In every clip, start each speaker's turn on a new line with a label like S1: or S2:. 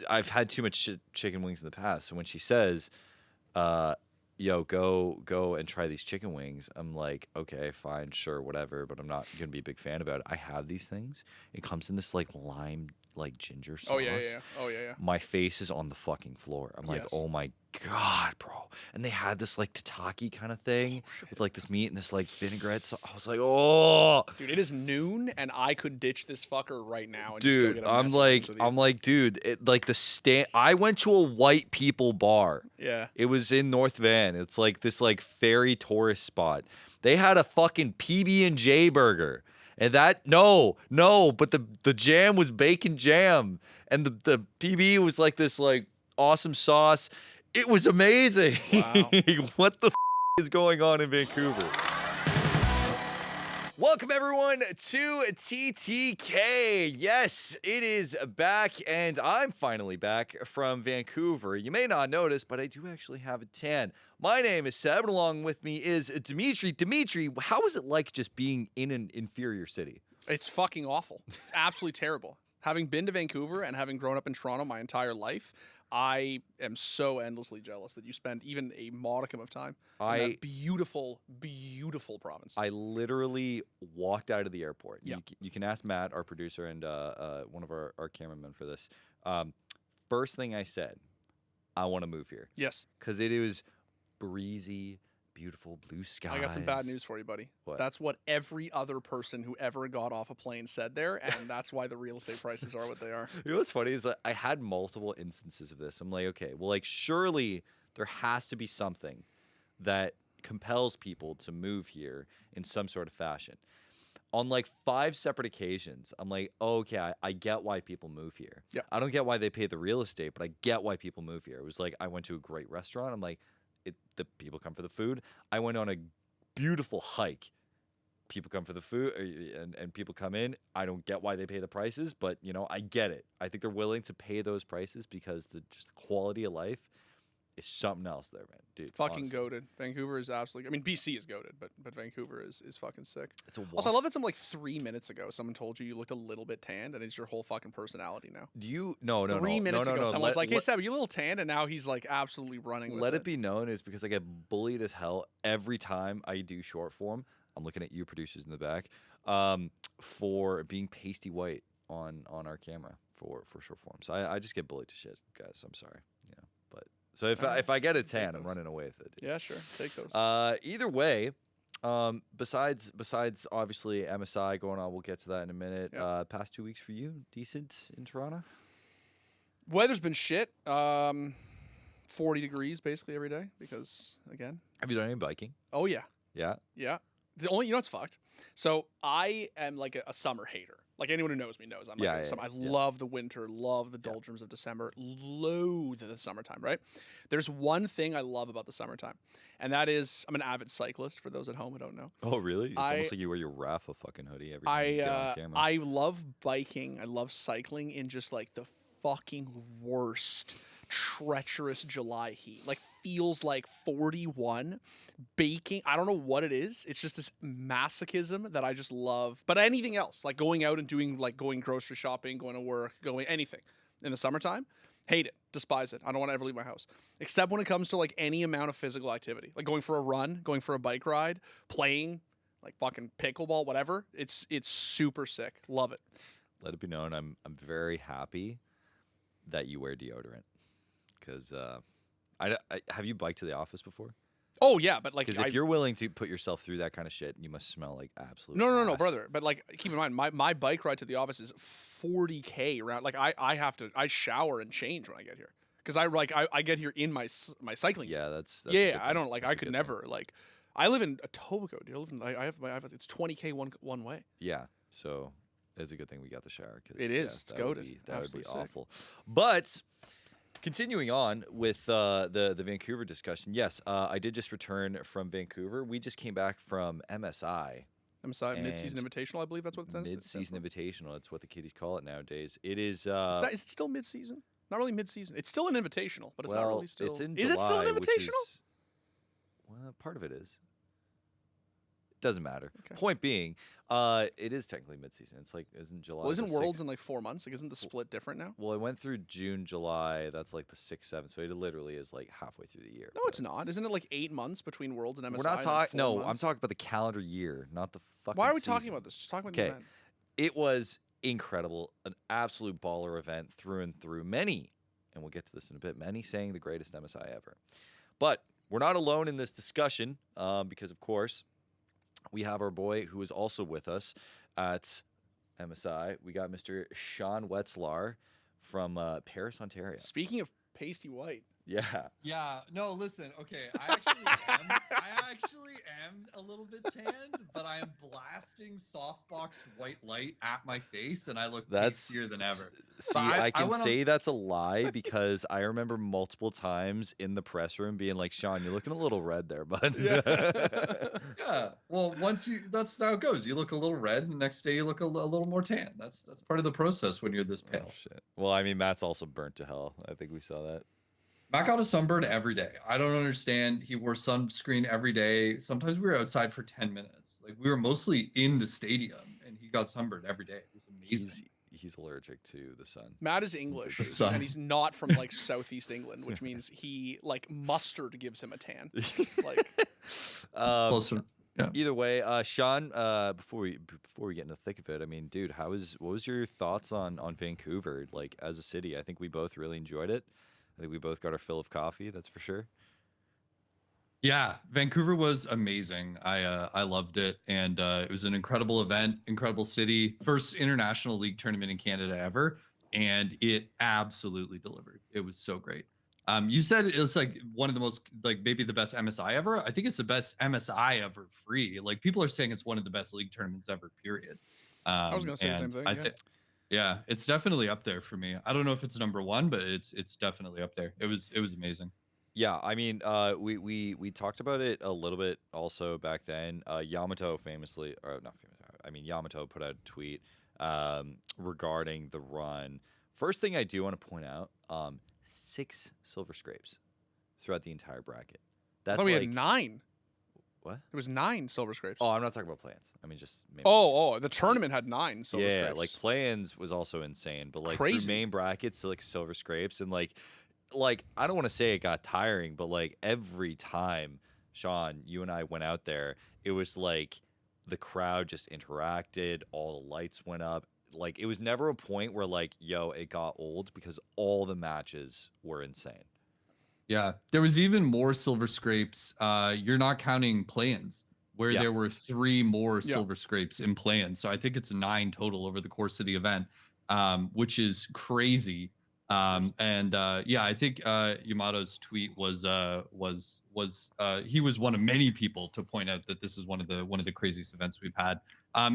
S1: I've had too much chicken wings in the past. So when she says, yo, go and try these chicken wings, I'm like, okay, fine, sure, whatever, but I'm not gonna be a big fan about it. I have these things. It comes in this like lime, like ginger sauce.
S2: Oh yeah. Oh yeah.
S1: My face is on the fucking floor. I'm like, oh my god, bro. And they had this like tataki kind of thing with like this meat and this like vinaigrette. So I was like, oh,
S2: dude, it is noon and I could ditch this fucker right now. And
S1: dude,
S2: just go get
S1: I'm like, dude, like I went to a white people bar.
S2: Yeah.
S1: It was in North Van. It's like this like ferry tourist spot. They had a fucking PB&J burger. And but the jam was bacon jam, and the PB was like this like awesome sauce. It was amazing.
S2: Wow.
S1: What the is going on in Vancouver? Welcome everyone to TTK. Yes, it is back, and I'm finally back from Vancouver. You may not notice, but I do actually have a tan. My name is Seb, and along with me is Dimitri. Dimitri, how was it like just being in an inferior city?
S2: It's fucking awful. It's absolutely terrible. Having been to Vancouver and having grown up in Toronto my entire life, I am so endlessly jealous that you spend even a modicum of time in that beautiful, beautiful province.
S1: I literally walked out of the airport.
S2: Yeah.
S1: You can ask Matt, our producer, and one of our cameramen for this. First thing I said, I want to move here.
S2: Yes.
S1: Because it was breezy, beautiful blue skies.
S2: I got some bad news for you, buddy.
S1: What?
S2: That's what every other person who ever got off a plane said there, and that's why the real estate prices are what they are.
S1: You know what's funny is I had multiple instances of this. I'm like, okay, well, like surely there has to be something that compels people to move here in some sort of fashion. On like 5 separate occasions, I'm like, oh, okay, I get why people move here.
S2: Yeah.
S1: I don't get why they pay the real estate, but I get why people move here. It was like I went to a great restaurant. I'm like, the people come for the food. I went on a beautiful hike. People come for the food, and people come in. I don't get why they pay the prices, but you know, I get it. I think they're willing to pay those prices because the quality of life is something else there, man. Dude,
S2: fucking
S1: honestly.
S2: goated. Vancouver is absolutely. I mean, BC is goated, but Vancouver is fucking sick.
S1: It's a walk.
S2: Also, I love that like 3 minutes ago, someone told you looked a little bit tanned, and it's your whole fucking personality now.
S1: Do you? No.
S2: 3 minutes ago, someone's like, "Hey, Seb, are you a little tanned?" And now he's like absolutely running with it.
S1: Let it be known is because I get bullied as hell every time I do short form. I'm looking at you producers in the back for being pasty white on our camera for short form. So I just get bullied to shit, guys. I'm sorry. Yeah, but so if I get a tan, I'm running away with it. Dude.
S2: Yeah, sure, take those.
S1: Either way, besides obviously MSI going on, we'll get to that in a minute.
S2: Yep.
S1: Past 2 weeks for you, decent in Toronto.
S2: Weather's been shit. 40 degrees basically every day because again.
S1: Have you done any biking?
S2: Oh yeah.
S1: Yeah.
S2: Yeah. The only, you know what's fucked? So I am like a summer hater. Like anyone who knows me knows I'm like I love the winter, love the doldrums of December, loathe the summertime, right? There's one thing I love about the summertime, and that is I'm an avid cyclist for those at home who don't know.
S1: Oh, really? It's almost like you wear your Rafa fucking hoodie every time you get on camera.
S2: I love biking. I love cycling in just like the fucking worst treacherous July heat. Like feels like 41 baking. I don't know what it is. It's just this masochism that I just love. But anything else, like going out and doing like going grocery shopping, going to work, going anything in the summertime, hate it, despise it. I don't want to ever leave my house. Except when it comes to like any amount of physical activity. Like going for a run, going for a bike ride, playing like fucking pickleball, whatever. It's super sick. Love it.
S1: Let it be known I'm very happy that you wear deodorant. Because I have you biked to the office before?
S2: Oh yeah, but like
S1: because if you're willing to put yourself through that kind of shit, you must smell like absolute.
S2: No, brother. But like, keep in mind, my bike ride to the office is 40K around. Like I shower and change when I get here because I get here in my cycling.
S1: Yeah, that's
S2: yeah. I don't like. I could never like. I live in Etobicoke. I live in. I have it's 20K one way.
S1: Yeah, so it's a good thing we got the shower. Cause,
S2: it is. It's goated.
S1: That would be awful. But continuing on with the Vancouver discussion, yes, I did just return from Vancouver. We just came back from MSI.
S2: MSI Mid-Season Invitational, I believe that's what it stands for.
S1: Mid-Season Invitational, that's what the kiddies call it nowadays. It is...
S2: is it still mid-season? Not really mid-season. It's still an invitational, but it's not really still...
S1: It's in
S2: is
S1: July,
S2: it still an invitational?
S1: Well, part of it is. doesn't matter.
S2: Okay.
S1: Point being, it is technically mid-season. It's like, isn't July?
S2: Well, isn't
S1: the
S2: Worlds
S1: 6th?
S2: in like 4 months? Like, isn't the split different now?
S1: Well, it went through June, July. That's like the 6th, 7th. So it literally is like halfway through the year.
S2: No, it's not. Isn't it like 8 months between Worlds and MSI?
S1: We're not talking.
S2: Like
S1: No,
S2: 4
S1: I'm
S2: months?
S1: talking about the calendar year, not the fucking.
S2: Why are we talking
S1: season.
S2: about this? Just talk about the
S1: Okay.
S2: event.
S1: It was incredible, an absolute baller event through and through. Many, and we'll get to this in a bit. Many saying the greatest MSI ever, but we're not alone in this discussion because, of course, we have our boy who is also with us at MSI. We got Mr. Sean Wetselaar from Paris, Ontario.
S2: Speaking of pasty white,
S1: Yeah.
S3: Yeah, no, listen, okay, I actually am a little bit tanned, but I am blasting softbox white light at my face, and I look pastier than ever.
S1: See, I can say that's a lie because I remember multiple times in the press room being like, Sean, you're looking a little red there, bud.
S3: Yeah, well, that's how it goes. You look a little red, and the next day you look a little more tan. That's part of the process when you're this pale.
S1: Oh, shit. Well, I mean, Matt's also burnt to hell. I think we saw that.
S3: Matt got a sunburn every day. I don't understand. He wore sunscreen every day. Sometimes we were outside for 10 minutes. Like, we were mostly in the stadium, and he got sunburned every day. It was amazing.
S1: He's allergic to the sun.
S2: Matt is English,
S3: The sun.
S2: and he's not from like southeast England, which means he like mustard gives him a tan. Like,
S3: Closer. Yeah.
S1: Either way, Sean, before we get in the thick of it, I mean, dude, what was your thoughts on Vancouver, like, as a city? I think we both really enjoyed it. I think we both got our fill of coffee, that's for sure.
S3: Yeah, Vancouver was amazing. I loved it, and it was an incredible event, incredible city, first international league tournament in Canada ever, and it absolutely delivered. It was so great. You said it's like one of the most, like, maybe the best MSI ever. I think it's the best MSI ever free. Like, people are saying it's one of the best league tournaments ever, period.
S2: I was gonna say the same thing.
S3: Yeah, it's definitely up there for me. I don't know if it's number one, but it's definitely up there. It was amazing.
S1: Yeah, I mean, we talked about it a little bit also back then. Yamato famously, or not famously, I mean, Yamato put out a tweet regarding the run. First thing I do want to point out, 6 silver scrapes throughout the entire bracket.
S2: I
S1: That's
S2: thought we
S1: like,
S2: had 9.
S1: What?
S2: It was 9 silver scrapes.
S1: Oh, I'm not talking about play-ins. I mean, just maybe.
S2: Oh, the tournament had 9 silver
S1: yeah,
S2: scrapes.
S1: like play-ins was also insane, but like
S2: Crazy.
S1: through main brackets to like silver scrapes and like I don't want to say it got tiring, but like every time, Sean, you and I went out there, it was like the crowd just interacted, all the lights went up. Like, it was never a point where like, yo, it got old because all the matches were insane.
S3: Yeah, there was even more silver scrapes. You're not counting play-ins, where
S1: Yeah.
S3: there were 3 more silver scrapes in play-ins. So I think it's 9 total over the course of the event, which is crazy. Yeah, I think Yamato's tweet was he was one of many people to point out that this is one of the craziest events we've had.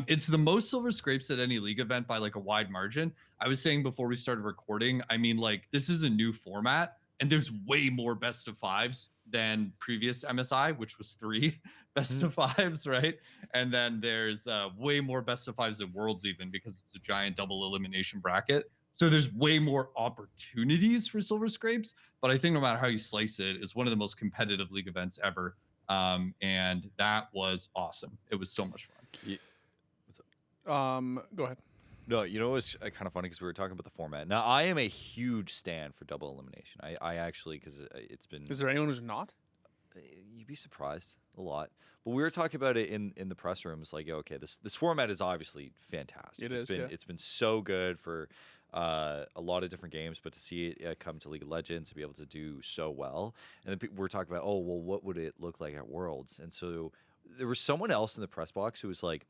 S3: It's the most silver scrapes at any league event by like a wide margin. I was saying before we started recording, I mean, like, this is a new format, and there's way more best of 5s than previous MSI, which was 3 best of 5s, right? And then there's way more best of 5s at Worlds, even, because it's a giant double elimination bracket. So there's way more opportunities for silver scrapes, but I think no matter how you slice it, it's one of the most competitive league events ever. And that was awesome. It was so much fun.
S2: Go ahead.
S1: No, you know, it was kind of funny because we were talking about the format. Now, I am a huge stan for double elimination. I actually, because it's been...
S2: Is there anyone who's not?
S1: You'd be surprised a lot. But we were talking about it in the press room. It's like, okay, this format is obviously fantastic. It's been so good for a lot of different games, but to see it come to League of Legends, to be able to do so well. And then we're talking about, oh, well, what would it look like at Worlds? And so there was someone else in the press box who was like,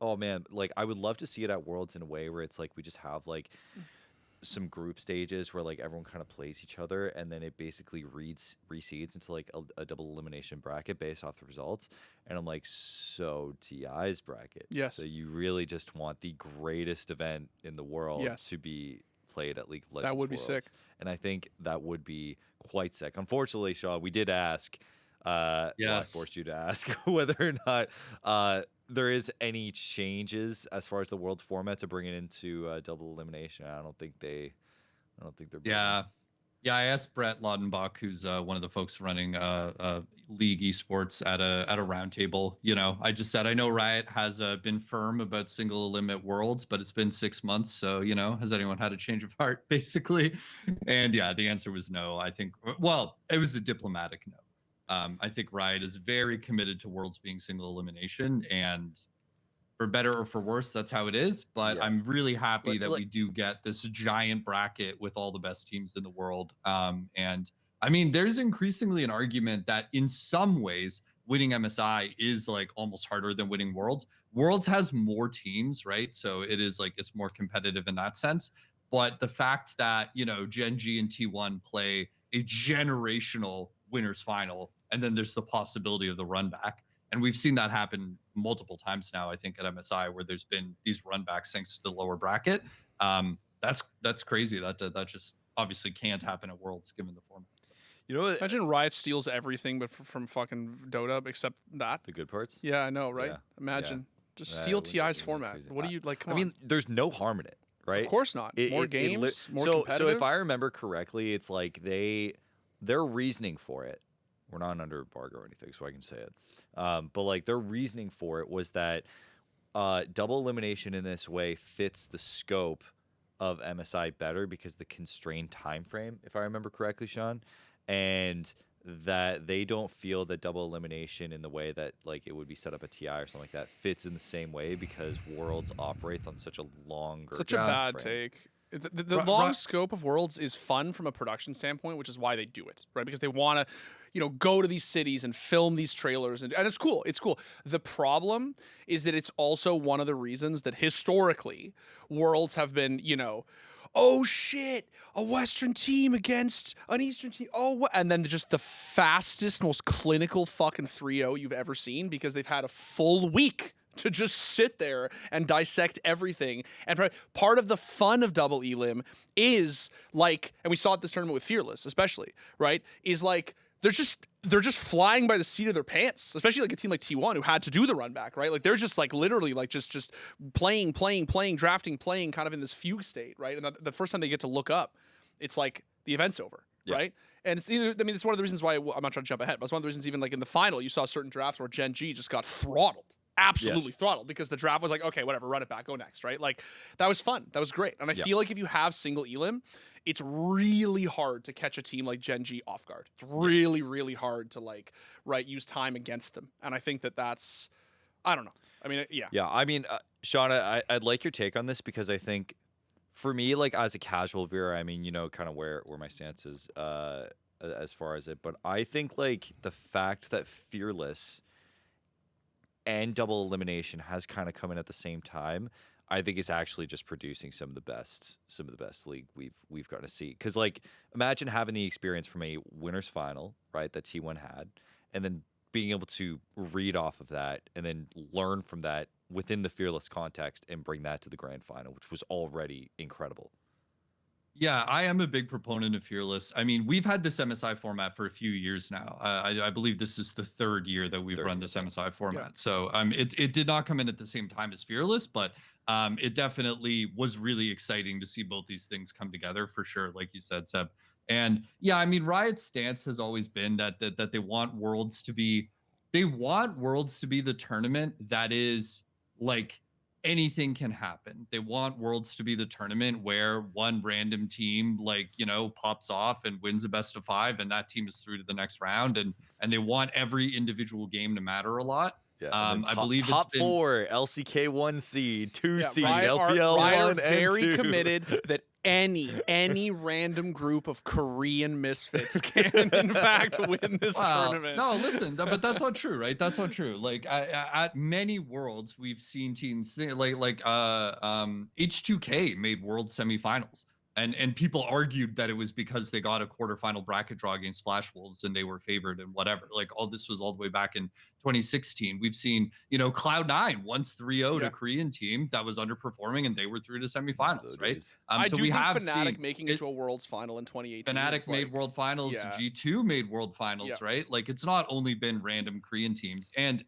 S1: oh man, like, I would love to see it at Worlds in a way where it's like we just have like some group stages where like everyone kind of plays each other, and then it basically reseeds into like a double elimination bracket based off the results. And I'm like, so TI's bracket.
S2: Yes.
S1: So you really just want the greatest event in the world to be played at League of Legends.
S2: That would be
S1: Worlds.
S2: sick.
S1: And I think that would be quite sick. Unfortunately, Shaw, we did ask. Well, I forced you to ask whether or not there is any changes as far as the world's format to bring it into double elimination. I don't think they're.
S3: Yeah, Yeah, I asked Brett Laudenbach, who's one of the folks running League Esports at a roundtable. I just said I know Riot has been firm about single limit worlds, but it's been 6 months, so has anyone had a change of heart, basically? And yeah, the answer was no. I think, well, it was a diplomatic no. I think Riot is very committed to worlds being single elimination, and for better or for worse, that's how it is. But
S1: Yeah.
S3: I'm really happy that we do get this giant bracket with all the best teams in the world. And I mean, there's increasingly an argument that in some ways, winning MSI is like almost harder than winning Worlds. Worlds has more teams, right? So it is like it's more competitive in that sense. But the fact that, Gen.G and T1 play a generational winners final, and then there's the possibility of the run back. And we've seen that happen multiple times now, I think, at MSI, where there's been these runbacks thanks to the lower bracket. That's crazy. That just obviously can't happen at Worlds given the format. So.
S2: Imagine Riot steals everything, but from fucking Dota, except that.
S1: The good parts.
S2: Yeah, I know, right?
S1: Yeah.
S2: Imagine just steal TI's format. What do you like? Come on.
S1: I mean, there's no harm in it, right?
S2: Of course not. More games, more competitive.
S1: So if I remember correctly, it's like their reasoning for it. We're not under embargo or anything, so I can say it. But like their reasoning for it was that double elimination in this way fits the scope of MSI better because the constrained time frame, if I remember correctly, Sean, and that they don't feel that double elimination in the way that like it would be set up at TI or something like that fits in the same way because Worlds operates on such a longer.
S2: Such a bad take. The long scope of Worlds is fun from a production standpoint, which is why they do it, right? Because they want to, go to these cities and film these trailers, and it's cool. It's cool. The problem is that it's also one of the reasons that historically Worlds have been, oh shit, a Western team against an Eastern team. Oh, what? And then just the fastest, most clinical fucking 3-0 you've ever seen because they've had a full week to just sit there and dissect everything. And part of the fun of double elim is like, and we saw it this tournament with Fearless, especially, right? Is like they're just flying by the seat of their pants, especially like a team like T1 who had to do the run back, right? Like they're just like literally like just playing, drafting, playing kind of in this fugue state, right? And the first time they get to look up, it's like the event's over, right? And it's either, I mean, it's one of the reasons why I'm not trying to jump ahead, but it's one of the reasons even like in the final, you saw certain drafts where Gen.G just got throttled. Absolutely throttled because the draft was like, okay, whatever, run it back, go next, right? Like that was fun. That was great. And I feel like if you have single elim, it's really hard to catch a team like Gen.G off guard. It's really, really hard to like, use time against them. And I think that's, I don't know. I mean, yeah.
S1: Yeah. I mean, Shauna, I'd like your take on this because I think for me, like as a casual viewer, I mean, kind of where my stance is as far as it, but I think like the fact that Fearless and double elimination has kind of come in at the same time, I think is actually just producing some of the best league we've got to see. Because like, imagine having the experience from a winners final, right, that T1 had, and then being able to read off of that and then learn from that within the Fearless context and bring that to the grand final, which was already incredible.
S3: Yeah, I am a big proponent of Fearless. I mean, we've had this MSI format for a few years now. I believe this is the third year that we've run this MSI format. Yeah. So it did not come in at the same time as Fearless, but it definitely was really exciting to see both these things come together for sure, like you said, Seb. And yeah, I mean, Riot's stance has always been that they want Worlds to be the tournament that is like anything can happen. They want Worlds to be the tournament where one random team pops off and wins a best of 5 and that team is through to the next round, and they want every individual game to matter a lot.
S1: Yeah, I believe top 4 LCK 1 seed, 2 seed LPL
S2: Riot
S1: 1
S2: are very
S1: and 2.
S2: committed that any random group of Korean misfits can in fact win this tournament.
S3: No, listen, but that's not true, right? That's not true. Like at many Worlds, we've seen teams like H2K made World semifinals. And people argued that it was because they got a quarterfinal bracket draw against Flash Wolves and they were favored and whatever. Like all this was all the way back in 2016. We've seen, Cloud9 once 3-0 to a Korean team that was underperforming and they were through to semifinals, right?
S2: I do think Fnatic making it to a Worlds final in 2018.
S3: Fnatic made World Finals. Yeah. G2 made World Finals, right? Like it's not only been random Korean teams. And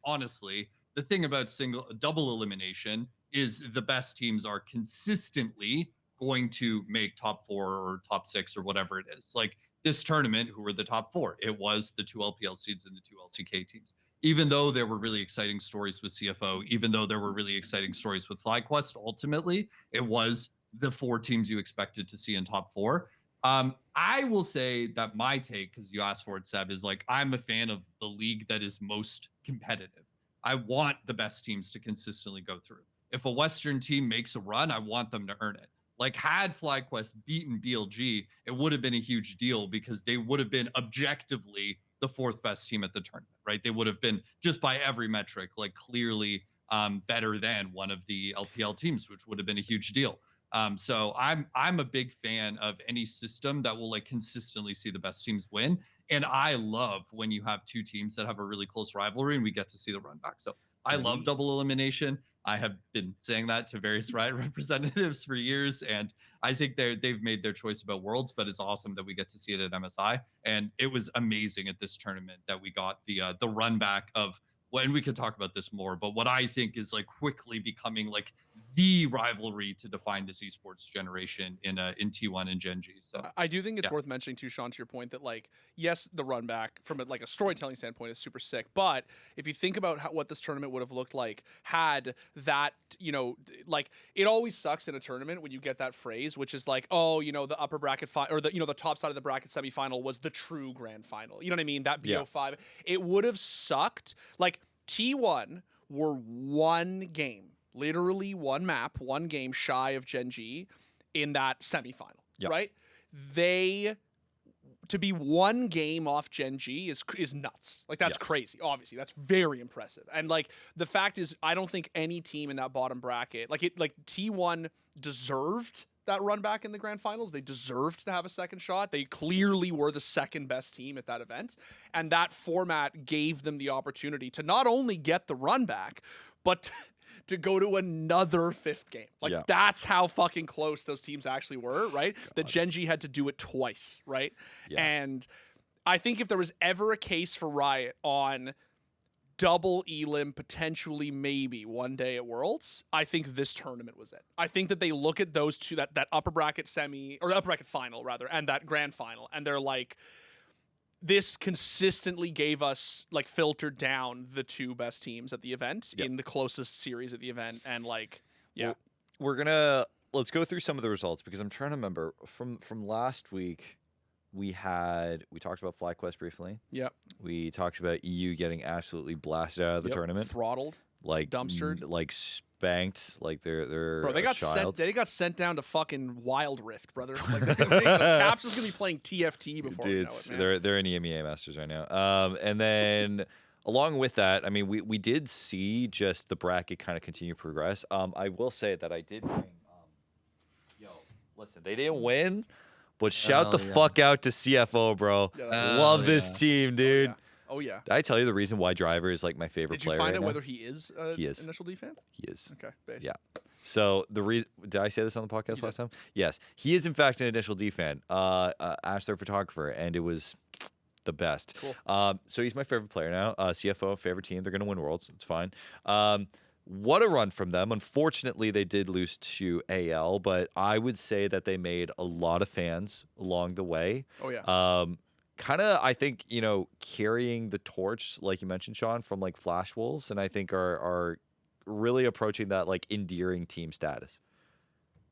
S3: honestly, the thing about double elimination is the best teams are consistently going to make top 4 or top 6 or whatever it is. Like this tournament, who were the top 4? It was the 2 LPL seeds and the 2 LCK teams. Even though there were really exciting stories with CFO, even though there were really exciting stories with FlyQuest, ultimately it was the 4 teams you expected to see in top 4. I will say that my take, because you asked for it, Seb, is like I'm a fan of the league that is most competitive. I want the best teams to consistently go through. If a Western team makes a run, I want them to earn it. Like had FlyQuest beaten BLG, it would have been a huge deal because they would have been objectively the 4th best team at the tournament, right? They would have been, just by every metric, like clearly better than one of the LPL teams, which would have been a huge deal. So I'm a big fan of any system that will like consistently see the best teams win. And I love when you have 2 teams that have a really close rivalry and we get to see the run back. So I love double elimination. I have been saying that to various Riot representatives for years, and I think they've made their choice about Worlds, but it's awesome that we get to see it at MSI. And it was amazing at this tournament that we got the run back of, well, and we could talk about this more, but what I think is like quickly becoming like the rivalry to define this esports generation in T1 and Gen.G. So
S2: I do think it's worth mentioning too, Sean, to your point that like, yes, the run back from like a storytelling standpoint is super sick. But if you think about what this tournament would have looked like had that, you know, like it always sucks in a tournament when you get that phrase, which is like, oh, you know, the upper bracket or the, you know, the top side of the bracket semifinal was the true grand final. You know what I mean? That BO5, it would have sucked. Like T1 were one game, literally one map, one game shy of Gen.G in that semifinal, right? To be one game off Gen.G is nuts. Like that's crazy. Obviously, that's very impressive. And like the fact is, I don't think any team in that bottom bracket, like T1 deserved that run back in the grand finals. They deserved to have a second shot. They clearly were the second best team at that event. And that format gave them the opportunity to not only get the run back, but to go to another 5th game. Like that's how fucking close those teams actually were, right? The Gen.G had to do it twice, right? And I think if there was ever a case for Riot on double elim, potentially maybe one day at Worlds, I think this tournament was it. I think that they look at those two, that upper bracket semi, or upper bracket final rather, and that grand final, and they're like, this consistently gave us, like, filtered down the 2 best teams at the event in the closest series at the event. And like,
S1: let's go through some of the results, because I'm trying to remember from last week. We talked about FlyQuest briefly. Yep. We talked about EU getting absolutely blasted out of the tournament,
S2: throttled,
S1: like
S2: dumpstered,
S1: like spanked, like they're
S2: bro. They got sent down to fucking Wild Rift, brother. Like, Caps is gonna be playing TFT before.
S1: Dude, they're in EMEA Masters right now. And then along with that, I mean, we did see just the bracket kind of continue to progress. I will say that I did bring. Listen, they didn't win. But shout the fuck out to CFO, bro. Love this team, dude.
S2: Oh, yeah.
S1: Did I tell you the reason why Driver is like my favorite player?
S2: Did you find
S1: out
S2: whether he is initial D fan?
S1: He is.
S2: Okay, base.
S1: Yeah. So the reason, did I say this on the podcast last time? Yes. He is in fact an initial D fan. Asked their photographer, and it was the best. Cool. So he's my favorite player now. CFO, favorite team. They're going to win Worlds. It's fine. What a run from them. Unfortunately, they did lose to AL, but I would say that they made a lot of fans along the way.
S2: Oh, yeah.
S1: Kind of, I think, you know, carrying the torch, like you mentioned, Sean, from like Flash Wolves, and I think are really approaching that like endearing team status.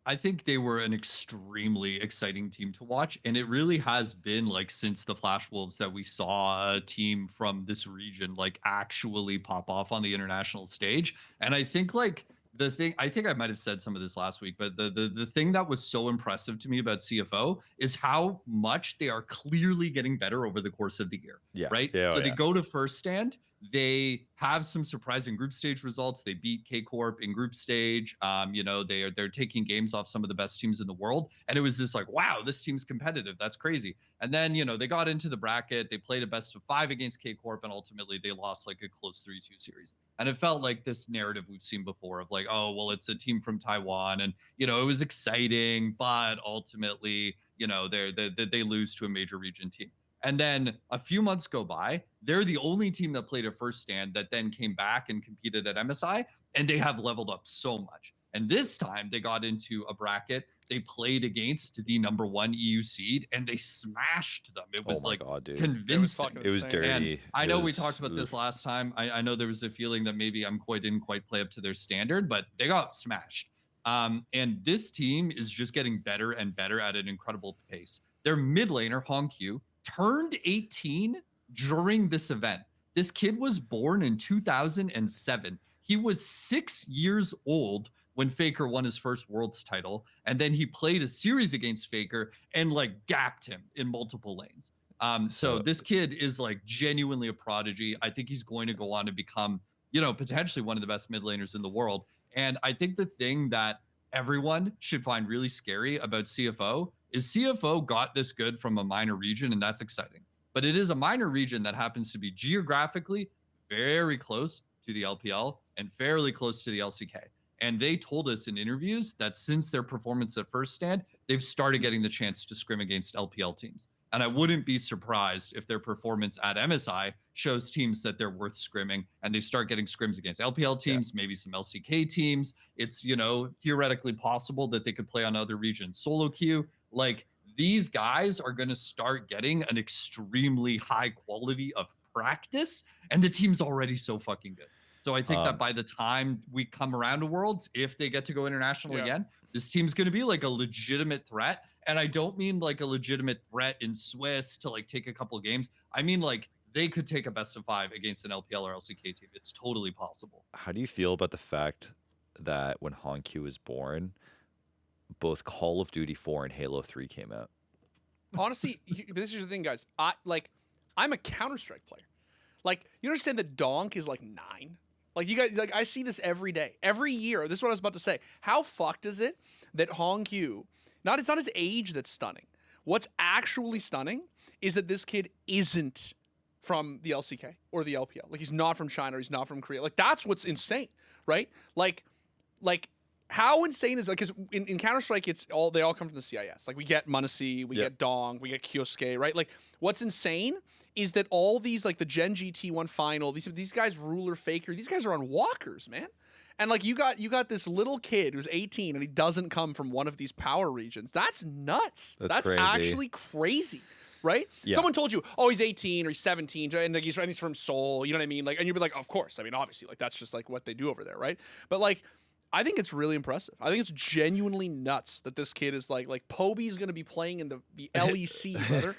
S3: I think they were an extremely exciting team to watch. And it really has been like since the Flash Wolves that we saw a team from this region like actually pop off on the international stage. And I think like I think I might have said some of this last week, but the thing that was so impressive to me about CFO is how much they are clearly getting better over the course of the year. Yeah. Right. Yeah, so they go to first stand. They have some surprising group stage results. They beat K Corp in group stage. You know, they're taking games off some of the best teams in the world. And it was just like, wow, this team's competitive. That's crazy. And then, you know, they got into the bracket. They played a best of 5 against K Corp, and ultimately they lost like a close 3-2 series. And it felt like this narrative we've seen before of like, oh, well, it's a team from Taiwan. And, you know, it was exciting, but ultimately, you know, they lose to a major region team. And then a few months go by, they're the only team that played a first stand that then came back and competed at MSI, and they have leveled up so much. And this time they got into a bracket they played against the #1 EU seed and they smashed them. It was
S1: God, dude.
S3: convincing.
S2: fucking
S1: It was
S2: insane.
S1: dirty.
S3: And I
S1: It
S3: know we
S1: was-
S3: talked about this last time. I know there was a feeling that maybe MCOY didn't quite play up to their standard, but they got smashed. And this team is just getting better and better at an incredible pace. Their mid laner, Hongq, turned 18 during this event. This kid was born in 2007. He was 6 years old when Faker won his first Worlds title, and then he played a series against Faker and like gapped him in multiple lanes. So this kid is like genuinely a prodigy. I think he's going to go on to become, potentially one of the best mid laners in the world. And I think the thing that everyone should find really scary about CFO is CFO got this good from a minor region, and that's exciting. But it is a minor region that happens to be geographically very close to the LPL and fairly close to the LCK. And they told us in interviews that since their performance at First Stand, they've started getting the chance to scrim against LPL teams. And I wouldn't be surprised if their performance at MSI shows teams that they're worth scrimming and they start getting scrims against LPL teams, maybe some LCK teams. It's, theoretically possible that they could play on other regions. Solo queue, like these guys are going to start getting an extremely high quality of practice, and the team's already so fucking good. So I think that by the time we come around to Worlds, if they get to go international again, this team's going to be like a legitimate threat. And I don't mean like a legitimate threat in Swiss to like take a couple of games. I mean like they could take a best of 5 against an LPL or LCK team. It's totally possible.
S1: How do you feel about the fact that when Hongq was born, both Call of Duty 4 and Halo 3 came out?
S2: Honestly, this is the thing, guys. I'm a Counter-Strike player. Like, you understand that Donk is like 9? Like, you guys, like, I see this every day, every year. This is what I was about to say. How fucked is it that Hongq, it's not his age that's stunning. What's actually stunning is that this kid isn't from the LCK or the LPL. Like, he's not from China or he's not from Korea. Like, that's what's insane, right? Like how insane is that? Because in Counter-Strike, they all come from the CIS. Like, we get m0NESY, we get Dong, we get Kyosuke, right? Like, what's insane is that all these, like the Gen.G T1 final, these guys, Ruler, Faker, these guys are on walkers, man. And like you got this little kid who's 18 and he doesn't come from one of these power regions. That's nuts. That's
S1: crazy.
S2: actually crazy, right?
S1: Yeah.
S2: Someone told you, oh, he's 18 or he's 17 and like he's from Seoul. You know what I mean? Like, and you'd be like, of course. I mean, obviously, like that's just like what they do over there, right? But like, I think it's really impressive. I think it's genuinely nuts that this kid is like Poby's going to be playing in the LEC, brother.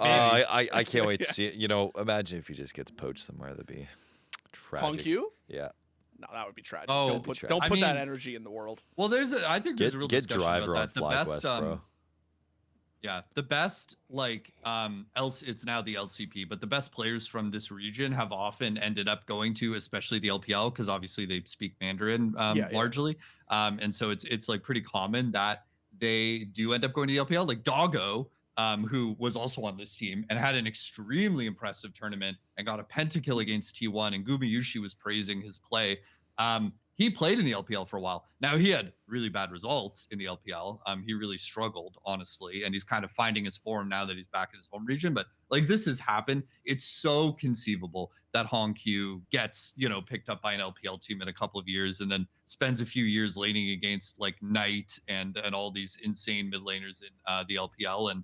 S1: I can't wait to see it. Imagine if he just gets poached somewhere. That'd be tragic.
S2: Hongq?
S1: Yeah.
S2: No, that would be tragic.
S3: Oh,
S2: don't put that energy in the world.
S3: Well, I think there's a real
S1: Get
S3: discussion
S1: Driver
S3: about that.
S1: on
S3: The
S1: FlyQuest,
S3: best,
S1: bro.
S3: Yeah, the best it's now the LCP, but the best players from this region have often ended up going to, especially the LPL, because obviously they speak Mandarin largely, and so it's like pretty common that they do end up going to the LPL. Like Doggo, who was also on this team and had an extremely impressive tournament and got a pentakill against T1, and Gumayushi was praising his play. He played in the LPL for a while. Now, he had really bad results in the LPL. He really struggled, honestly, and he's kind of finding his form now that he's back in his home region. But like this has happened. It's so conceivable that Hongq gets, picked up by an LPL team in a couple of years and then spends a few years laning against like Knight and all these insane mid laners in the LPL and,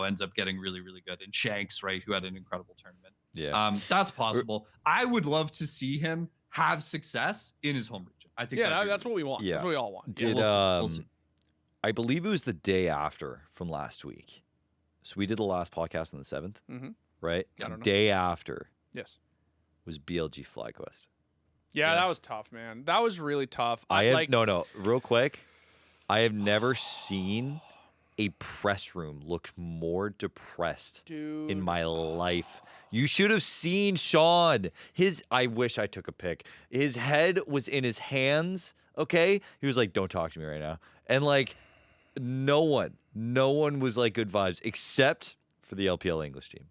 S3: ends up getting really, really good. And Shanks, right, who had an incredible tournament.
S1: Yeah.
S3: That's possible. I would love to see him have success in his home region. I think
S2: that's what we want.
S1: Yeah.
S2: That's what we all want.
S1: Did
S3: we'll see.
S1: I believe it was the day after from last week. So we did the last podcast on the 7th, right?
S2: I don't know.
S1: Day after
S2: Yes.
S1: was BLG FlyQuest.
S2: Yeah,
S3: Yes.
S2: that was tough, man. That was really tough.
S1: Real quick. I have never seen a press room look more depressed in my life. You should have seen Sean. I wish I took a pic. His head was in his hands, okay? He was like, don't talk to me right now. And like, no one was like good vibes except for the LPL English team.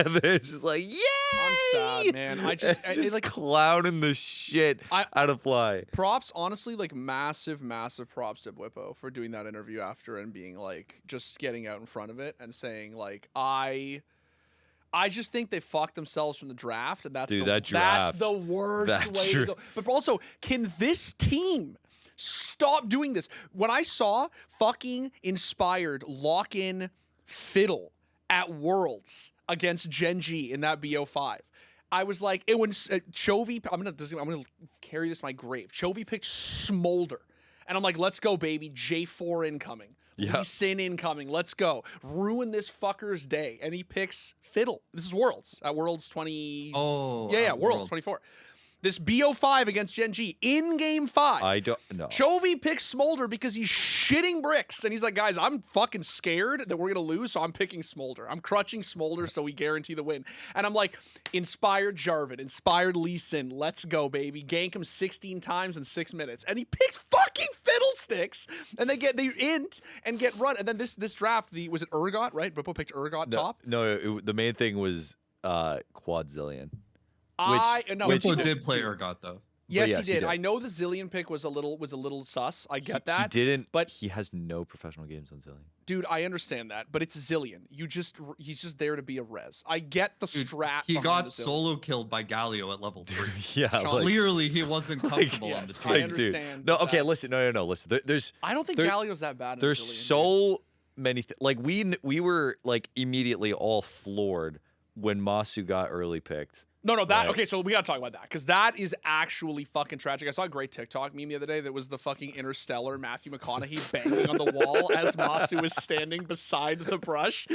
S1: They're just like, yeah.
S2: I'm sad, man.
S1: It's like clowning the shit out of Fly.
S2: Props, honestly, like massive props to Bwipo for doing that interview after and being like, just getting out in front of it and saying like, I just think they fucked themselves from the draft, and that's
S1: that draft.
S2: That's the worst way to go. But also, can this team Stop doing this. When I saw fucking Inspired lock in Fiddle at Worlds against Gen.G in that BO5, I was like, it when Chovy, I'm gonna carry this to my grave. Chovy picked Smolder, and I'm like, let's go, baby. J4 incoming.
S1: Yeah.
S2: Lee Sin incoming. Let's go. Ruin this fucker's day. And he picks Fiddle. This is Worlds at Worlds 20.
S3: Oh,
S2: yeah, Worlds 24. This BO5 against Gen.G in game 5.
S1: I don't know.
S2: Chovy picks Smolder because he's shitting bricks. And he's like, guys, I'm fucking scared that we're going to lose, so I'm picking Smolder. I'm crutching Smolder so we guarantee the win. And I'm like, inspired Jarvan, inspired Lee Sin. Let's go, baby. Gank him 16 times in 6 minutes. And he picks fucking Fiddlesticks. And they int and get run. And then this draft, was it Urgot, right? Bippo picked Urgot top?
S1: No, the main thing was Quadzillion.
S3: Bippo did play Urgot, though.
S2: Yes, he did. I know the Zillion pick was a little sus. I get that.
S1: He didn't,
S2: but
S1: he has no professional games on Zillion.
S2: Dude, I understand that, but it's Zillion. He's just there to be a res. I get the strat.
S3: He got solo killed by Galio at level 3.
S1: Yeah,
S3: clearly he wasn't comfortable on the team.
S2: I understand.
S1: No, okay, listen. No. Listen.
S2: I don't think Galio's that bad.
S1: There's so many like we were like immediately all floored when Masu got early picked.
S2: No, that okay. So we gotta talk about that because that is actually fucking tragic. I saw a great TikTok meme the other day that was the fucking Interstellar Matthew McConaughey banging on the wall as Masu was standing beside the brush,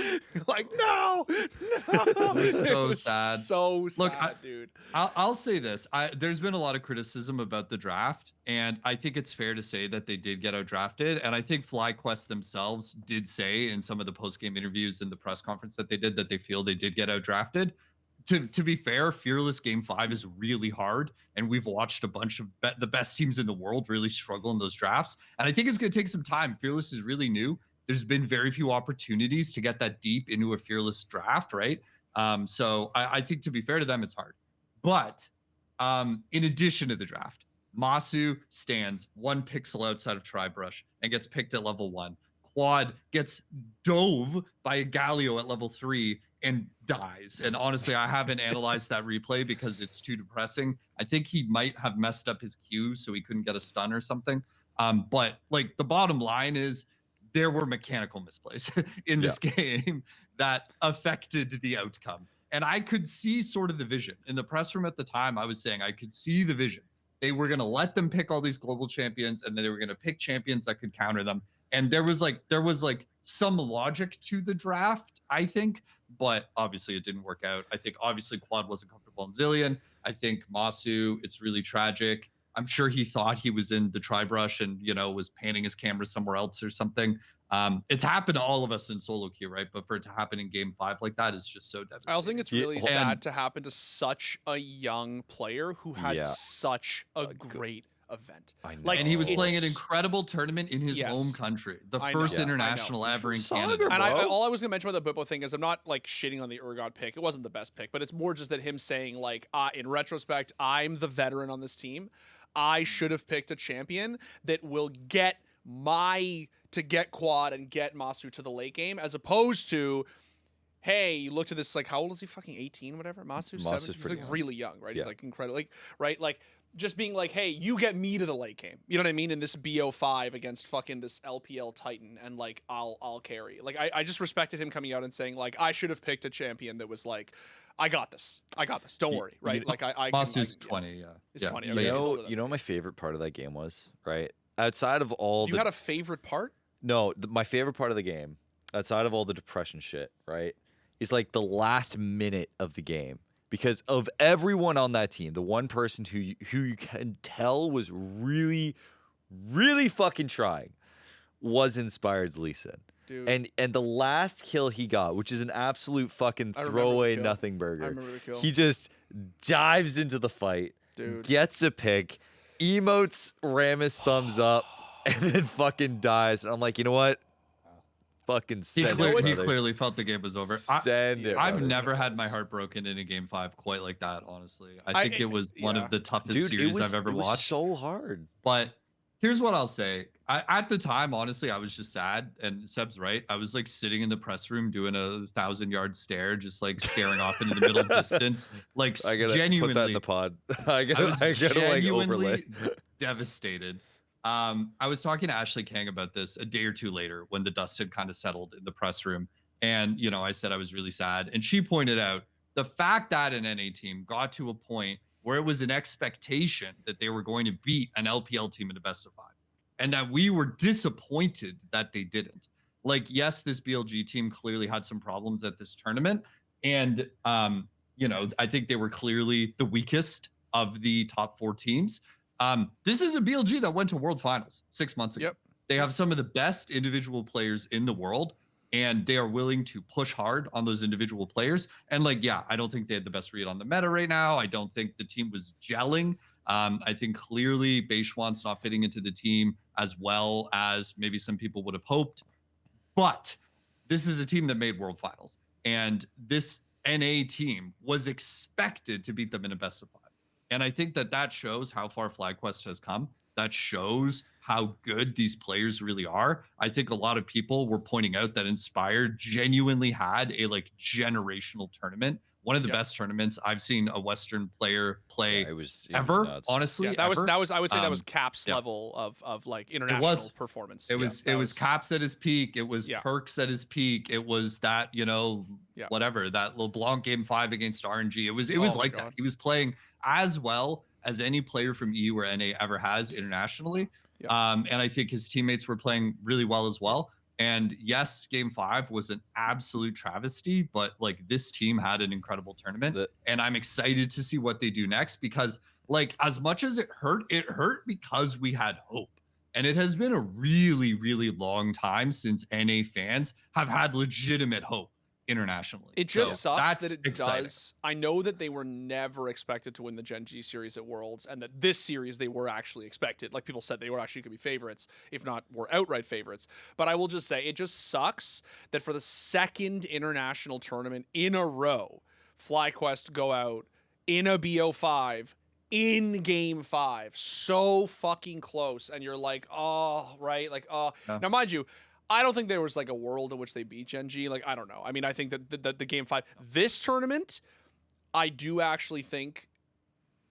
S2: like no.
S3: It was so sad.
S2: So sad, dude.
S3: I'll say this: there's been a lot of criticism about the draft, and I think it's fair to say that they did get out drafted. And I think FlyQuest themselves did say in some of the post-game interviews and the press conference that they did that they feel they did get out drafted. To be fair, Fearless Game 5 is really hard, and we've watched a bunch of the best teams in the world really struggle in those drafts. And I think it's going to take some time. Fearless is really new. There's been very few opportunities to get that deep into a Fearless draft, right? So I think to be fair to them, it's hard. But in addition to the draft, Masu stands 1 pixel outside of Tribrush and gets picked at level 1. Quad gets dove by a Galio at level 3 and dies. And honestly, I haven't analyzed that replay because it's too depressing. I think he might have messed up his Q so he couldn't get a stun or something. But like the bottom line is there were mechanical misplays in this game that affected the outcome. And I could see sort of the vision. In the press room at the time, I was saying I could see the vision. They were going to let them pick all these global champions, and then they were going to pick champions that could counter them. And there was like some logic to the draft, I think, but obviously it didn't work out. I think obviously Quad wasn't comfortable in Zillion. I think Masu, it's really tragic. I'm sure he thought he was in the Tribrush and, was panning his camera somewhere else or something. It's happened to all of us in solo queue, right? But for it to happen in game 5 like that is just so devastating.
S2: I also think it's really sad to happen to such a young player who had such a great event.
S3: And he was playing an incredible tournament in his home country, the first international ever in Canada.
S2: And all I was gonna mention about the Bippo thing is I'm not like shitting on the Urgot pick. It wasn't the best pick, but it's more just that him saying like, in retrospect, I'm the veteran on this team. I should have picked a champion that will get Quad and get Masu to the late game, as opposed to, hey, you look to this like, how old is he? Fucking 18, whatever. Masu's 17. He's like young. Really young, right? Yeah. He's like incredible, like just being like, hey, you get me to the late game. You know what I mean? In this BO5 against fucking this LPL Titan, and like I'll carry. Like I just respected him coming out and saying like, I should have picked a champion that was like, I got this. Don't worry, right? Like I
S3: Masu's 20, yeah.
S2: He's 20. Okay,
S1: you know what my favorite part of that game was, right? Outside of all
S2: you had a favorite part?
S1: No, my favorite part of the game, outside of all the depression shit, right, is like the last minute of the game. Because of everyone on that team, the one person who you can tell was really, really fucking trying was Inspired's Lee Sin.
S2: Dude.
S1: And the last kill he got, which is an absolute fucking throwaway nothing burger.
S2: I remember the kill.
S1: He just dives into the fight, gets a pick, emotes Rammus thumbs up, and then fucking dies. And I'm like, you know what? Fucking send it.
S3: He clearly felt the game was over.
S1: Send it.
S3: I've never had my heart broken in a game 5 quite like that, honestly. I think it was one of the toughest series I've ever watched.
S1: So hard.
S3: But here's what I'll say. At the time, honestly, I was just sad. And Seb's right. I was like sitting in the press room doing a 1,000-yard stare, just like staring off into the middle distance. Like
S1: I gotta
S3: genuinely
S1: put that in the pod. I gotta
S3: genuinely
S1: like overlay.
S3: Devastated. I was talking to Ashley Kang about this a day or two later when the dust had kind of settled in the press room. And, I said I was really sad. And she pointed out the fact that an NA team got to a point where it was an expectation that they were going to beat an LPL team in a best of 5, and that we were disappointed that they didn't. Like, yes, this BLG team clearly had some problems at this tournament. And, I think they were clearly the weakest of the top 4 teams. This is a BLG that went to World Finals 6 months ago.
S2: Yep.
S3: They have some of the best individual players in the world, and they are willing to push hard on those individual players. And I don't think they had the best read on the meta right now. I don't think the team was gelling. I think clearly Beishuan's not fitting into the team as well as maybe some people would have hoped. But this is a team that made World Finals, and this NA team was expected to beat them in a best of 5. And I think that shows how far FlyQuest has come. That shows how good these players really are. I think a lot of people were pointing out that Inspired genuinely had a generational tournament. One of the best tournaments I've seen a Western player play ever,
S1: nuts.
S3: honestly.
S2: Yeah,
S3: ever.
S2: that was I would say that was Cap's level of international performance.
S3: It was Caps at his peak. It was Perks at his peak. It was that, whatever, that LeBlanc game 5 against RNG. It was like that. He was playing as well as any player from EU or NA ever has internationally.
S2: Yep.
S3: And I think his teammates were playing really well as well. And yes, game 5 was an absolute travesty, but this team had an incredible tournament. And I'm excited to see what they do next, because as much as it hurt because we had hope. And it has been a really, really long time since NA fans have had legitimate hope internationally.
S2: It just sucks that it
S3: exciting.
S2: does. I know that they were never expected to win the Gen.G series at Worlds, and that this series they were actually expected. Like people said, they were actually going to be favorites, if not were outright favorites. But I will just say, it just sucks that for the second international tournament in a row, FlyQuest go out in a BO5 in game 5, so fucking close, and you're like, Now, mind you, I don't think there was a world in which they beat Gen.G. I don't know. I mean, I think that the game 5, this tournament, I do actually think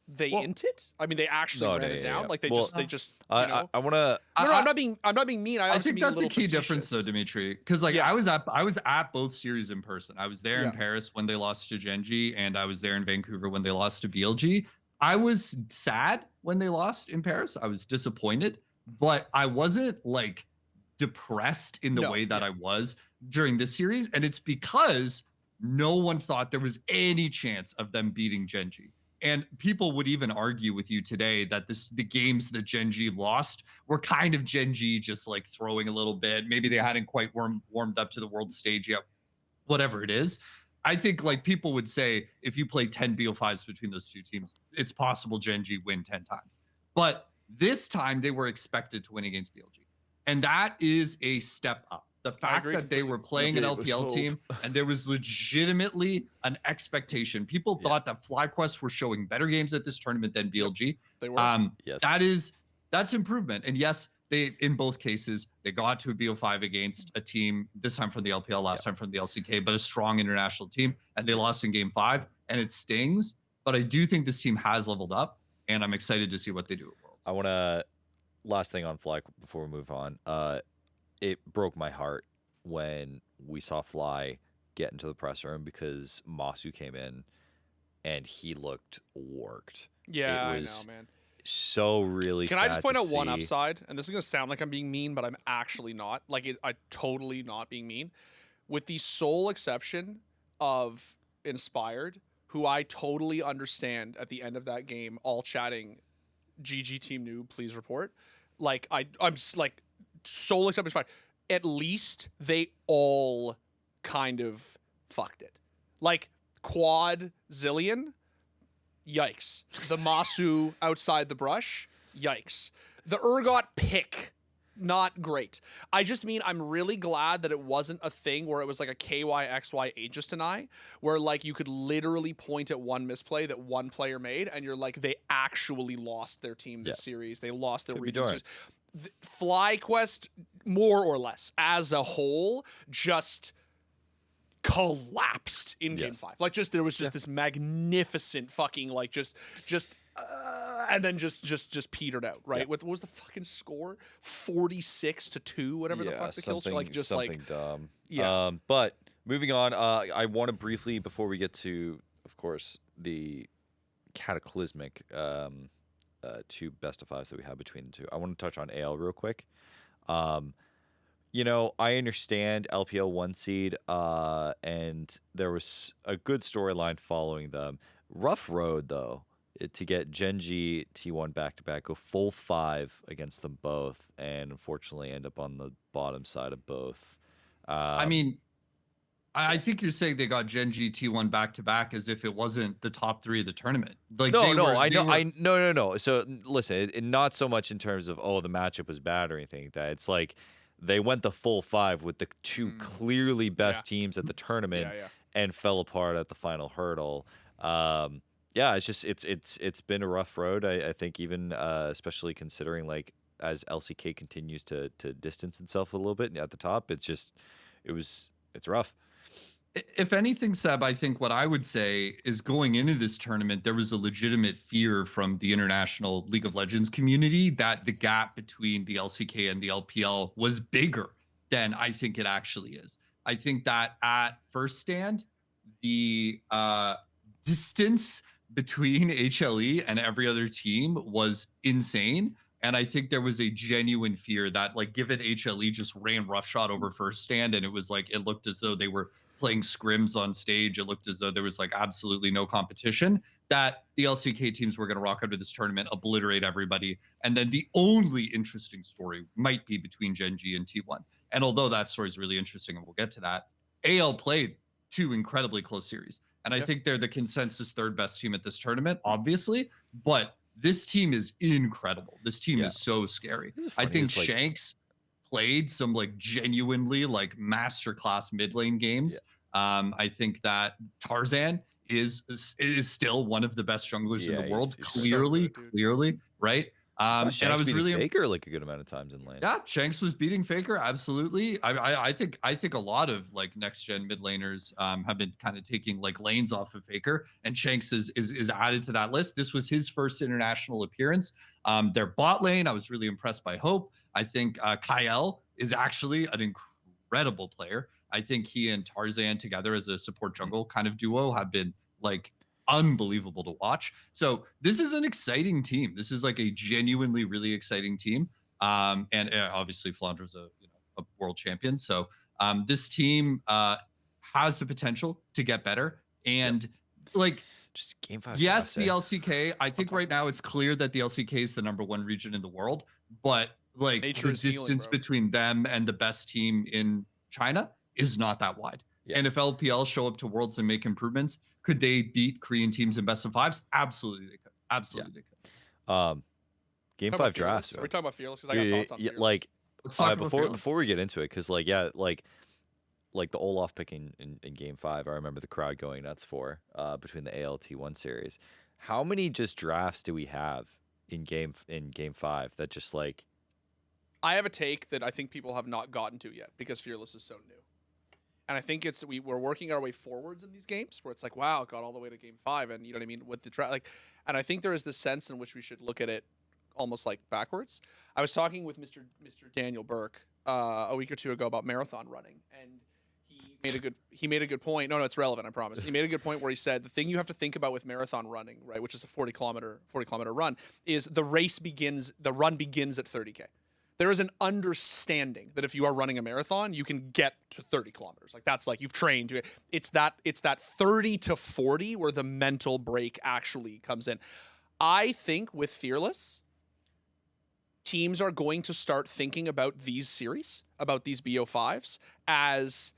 S2: they int it. I mean, they actually ran it down.
S1: Yeah.
S2: They just.
S1: I want to.
S2: No, I'm not being mean.
S3: I think that's a key
S2: facetious
S3: difference, though, Dimitri. Because I was at both series in person. I was there in Paris when they lost to Gen.G, and I was there in Vancouver when they lost to BLG. I was sad when they lost in Paris. I was disappointed, but I wasn't depressed in the way that I was during this series. And it's because no one thought there was any chance of them beating Gen.G. And people would even argue with you today that the games that Gen.G lost were kind of Gen.G just throwing a little bit. Maybe they hadn't quite warmed up to the world stage yet, whatever it is. I think people would say if you play 10 BO5s between those two teams, it's possible Gen.G win 10 times. But this time they were expected to win against BLG. And that is a step up. The fact that they were playing an LPL team and there was legitimately an expectation. People thought that FlyQuest were showing better games at this tournament than BLG.
S2: They were.
S1: Yes.
S3: That's improvement. And yes, they in both cases they got to a BO5 against a team, this time from the LPL, last time from the LCK, but a strong international team, and they lost in game 5, and it stings. But I do think this team has leveled up, and I'm excited to see what they do at Worlds.
S1: I want to. Last thing on Fly before we move on. It broke my heart when we saw Fly get into the press room because Masu came in and he looked worked.
S2: Yeah, I know, man.
S1: So really
S2: Can
S1: sad
S2: I just point
S1: to
S2: out one
S1: see.
S2: upside? And this is going to sound like I'm being mean, but I'm actually not. I'm totally not being mean. With the sole exception of Inspired, who I totally understand at the end of that game, all chatting, GG team noob, please report. I'm sole exception Inspired. At least they all kind of fucked it. Quad Zillion, yikes. The Masu outside the brush, yikes. The Urgot pick, not great. I just mean I'm really glad that it wasn't a thing where it was a KYXY Aegis deny, where you could literally point at one misplay that one player made and you're they actually lost their team this series. They lost their region series. FlyQuest, more or less, as a whole, just collapsed in game 5. There was just this magnificent fucking just and then just petered out, right? What was the fucking score? 46-2, whatever the fuck the kill score. Like just
S1: something
S2: like
S1: dumb.
S2: Yeah.
S1: But moving on, I want to briefly, before we get to, of course, the cataclysmic two best of fives that we have between the two, I want to touch on AL real quick. You know, I understand LPL 1 seed, and there was a good storyline following them. Rough road, though, to get Gen.G T1 back-to-back, go full 5 against them both, and unfortunately end up on the bottom side of both.
S3: I mean, I think you're saying they got Gen.G T1 back-to-back as if it wasn't the top 3 of the tournament. Like
S1: No. So listen, not so much in terms of, oh, the matchup was bad or anything like that. It's like they went the full 5 with the two clearly best teams at the tournament and fell apart at the final hurdle. It's just it's been a rough road. I think even especially considering like as LCK continues to distance itself a little bit at the top, it's rough.
S3: If anything, Seb, I think what I would say is going into this tournament, there was a legitimate fear from the international League of Legends community that the gap between the LCK and the LPL was bigger than I think it actually is. I think that at first stand, the distance between HLE and every other team was insane. And I think there was a genuine fear that, like, given HLE just ran roughshod over first stand, and it was like, it looked as though they were playing scrims on stage. It looked as though there was like absolutely no competition, that the LCK teams were going to rock out of this tournament, obliterate everybody. And then the only interesting story might be between Gen.G and T1. And although that story is really interesting, and we'll get to that, AL played 2 incredibly close series. And I think they're the consensus 3rd best team at this tournament, obviously. But this team is incredible. This team is so scary. I think Shanks played some like genuinely like masterclass mid lane games. I think that Tarzan is still one of the best junglers in the world. Clearly, right?
S1: And I was really Faker like a good amount of times in lane.
S3: Yeah, Shanks was beating Faker, absolutely. I think a lot of like next gen mid laners have been kind of taking like lanes off of Faker, and Shanks is added to that list. This was his first international appearance. Their bot lane, I was really impressed by Hope. I think Kyle is actually an incredible player. I think he and Tarzan together as a support jungle kind of duo have been like unbelievable to watch. So this is an exciting team. This is like a genuinely really exciting team. And obviously Flandra's a world champion. So this team has the potential to get better. And like
S1: just game 5.
S3: Yes, the LCK. I think right now it's clear that the LCK is the #1 region in the world. But like the distance between them and the best team in China is not that wide. And if LPL show up to Worlds and make improvements, could they beat Korean teams in best of 5s? Absolutely they could. Absolutely they could.
S1: Game 5 drafts.
S2: Are we talking about Fearless? Because I got thoughts on Fearless.
S1: Like before we get into it, because like the Olaf picking in Game 5, I remember the crowd going nuts for between the ALT1 series. How many just drafts do we have in Game 5 that just like?
S2: I have a take that I think people have not gotten to yet because Fearless is so new. And I think we're working our way forwards in these games where it's like, wow, it got all the way to Game 5, and you know what I mean with the and I think there is this sense in which we should look at it almost like backwards. I was talking with Mr. Daniel Burke a week or two ago about marathon running, and he made a good point. No, it's relevant, I promise. He made a good point where he said the thing you have to think about with marathon running, right, which is a 40 kilometer run, is the run begins at 30K. There is an understanding that if you are running a marathon, you can get to 30 kilometers. Like that's like you've trained. It's that 30 to 40 where the mental break actually comes in. I think with Fearless, teams are going to start thinking about these series, about these BO5s as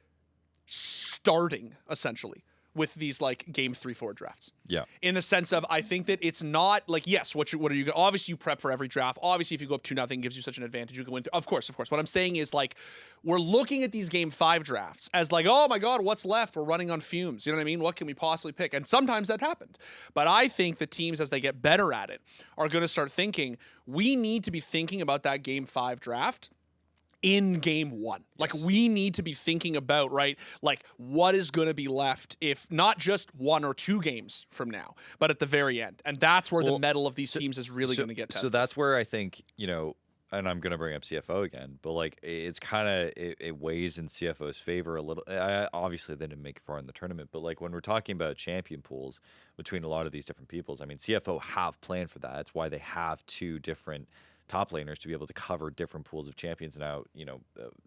S2: starting essentially with these like Game 3-4 drafts.
S1: Yeah.
S2: In the sense of, I think that it's not like, yes, what are you, obviously you prep for every draft. Obviously if you go up 2-0 gives you such an advantage, you can win. Of course. What I'm saying is like, we're looking at these Game 5 drafts as like, oh my God, what's left? We're running on fumes. You know what I mean? What can we possibly pick? And sometimes that happened. But I think the teams, as they get better at it, are going to start thinking, we need to be thinking about that Game 5 draft in game one. Like, we need to be thinking about, right, like, what is going to be left if not just 1 or 2 games from now, but at the very end. And that's where the mettle of these teams is really going to get tested.
S1: So that's where I think, you know, and I'm going to bring up CFO again, but like it's kind of, it weighs in CFO's favor a little. Obviously, they didn't make it far in the tournament, but like when we're talking about champion pools between a lot of these different peoples, I mean, CFO have planned for that. That's why they have 2 different top laners to be able to cover different pools of champions. Now, you know,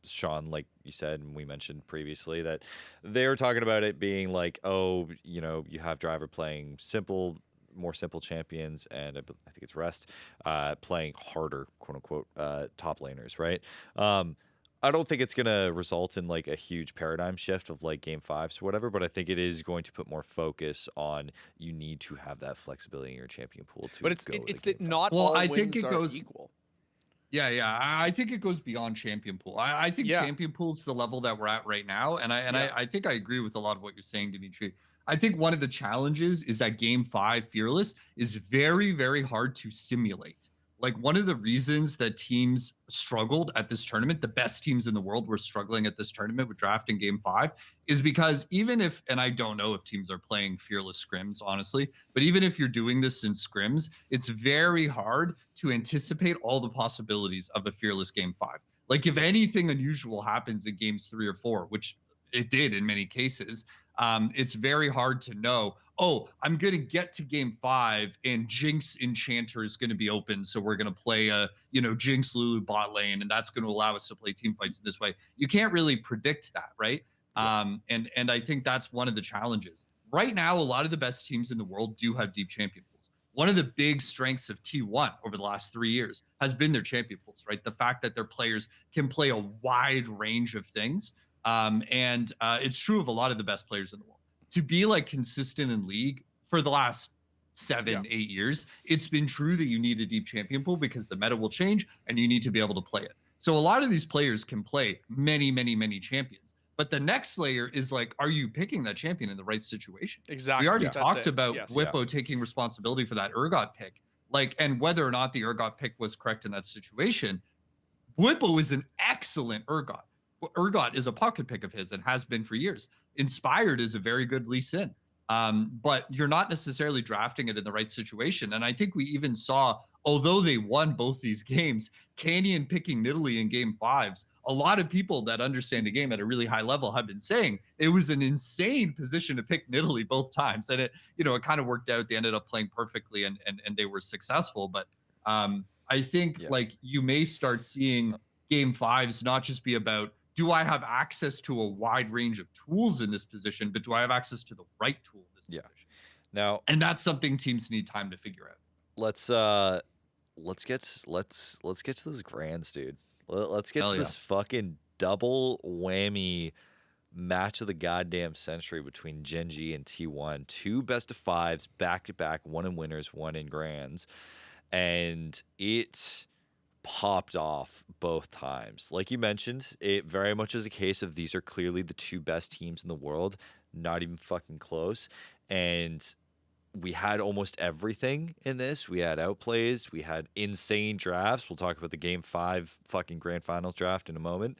S1: Sean, like you said, and we mentioned previously that they were talking about it being like, oh, you know, you have Driver playing more simple champions, and I think it's Rest playing harder, quote unquote, top laners, right? I don't think it's going to result in like a huge paradigm shift of like game 5s or whatever, but I think it is going to put more focus on you need to have that flexibility in your champion pool to.
S2: But it's that not all wins are equal.
S3: Yeah. I think it goes beyond champion pool. I think champion pool is the level that we're at right now, and I think I agree with a lot of what you're saying, Dimitri. I think one of the challenges is that game 5 Fearless is very, very hard to simulate. Like, one of the reasons that teams struggled at this tournament, the best teams in the world were struggling at this tournament with drafting game 5, is because even if, and I don't know if teams are playing Fearless scrims, honestly, but even if you're doing this in scrims, it's very hard to anticipate all the possibilities of a Fearless game 5. Like, if anything unusual happens in games 3 or 4, which it did in many cases, it's very hard to know, oh, I'm going to get to game 5 and Jinx Enchanter is going to be open. So we're going to play a, you know, Jinx Lulu bot lane, and that's going to allow us to play team fights this way. You can't really predict that, right? Yeah. And I think that's one of the challenges. Right now, a lot of the best teams in the world do have deep champion pools. One of the big strengths of T1 over the last 3 years has been their champion pools, right? The fact that their players can play a wide range of things. And it's true of a lot of the best players in the world. To be like consistent in league for the last 7, 8 years, it's been true that you need a deep champion pool because the meta will change and you need to be able to play it. So a lot of these players can play many, many, many champions. But the next layer is like, are you picking that champion in the right situation?
S2: Exactly.
S3: We already talked about Whippo taking responsibility for that Urgot pick, like, and whether or not the Urgot pick was correct in that situation. Whippo is an excellent Urgot. Urgot is a pocket pick of his and has been for years. Inspired is a very good Lee Sin. But you're not necessarily drafting it in the right situation. And I think we even saw, although they won both these games, Canyon picking Nidalee in game 5s, a lot of people that understand the game at a really high level have been saying it was an insane position to pick Nidalee both times. And it, you know, it kind of worked out. They ended up playing perfectly and they were successful. But I think like you may start seeing game 5s not just be about, do I have access to a wide range of tools in this position, but do I have access to the right tool in this position?
S1: Now,
S3: and that's something teams need time to figure out.
S1: Let's get to those grands, dude. Let's get to this fucking double whammy match of the goddamn century between Gen.G and T1. 2 best of 5s back to back, 1 in winners, 1 in grands, and it's popped off both times. Like you mentioned, it very much is a case of these are clearly the 2 best teams in the world, not even fucking close. And we had almost everything in this. We had outplays, we had insane drafts. We'll talk about the game 5 fucking grand finals draft in a moment.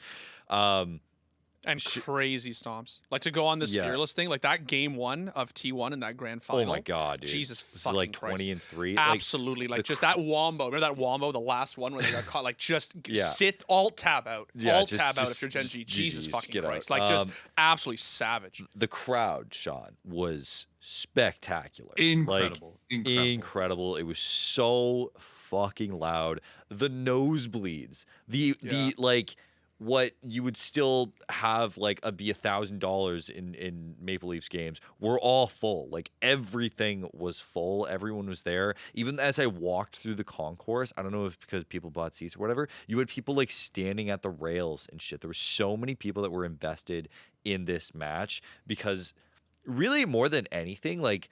S2: And crazy stomps. Like, to go on this Fearless thing, like that game 1 of T1 in that grand final.
S1: Oh my god, dude.
S2: Jesus fucking
S1: like
S2: Christ.
S1: 20 and 3.
S2: Absolutely. Like just that wombo. Remember that wombo, the last one where they got caught? Like, just sit, alt tab out. Alt tab out if you're Gen.G. Jesus fucking Christ. Like, just absolutely savage.
S1: The crowd, Sean, was spectacular.
S3: Incredible.
S1: Like, incredible. It was so fucking loud. The nosebleeds. The like, what you would still have like be $1,000 in Maple Leafs games were all full. Like, everything was full. Everyone was there. Even as I walked through the concourse, I don't know if because people bought seats or whatever, you had people like standing at the rails and shit. There were so many people that were invested in this match because really more than anything, like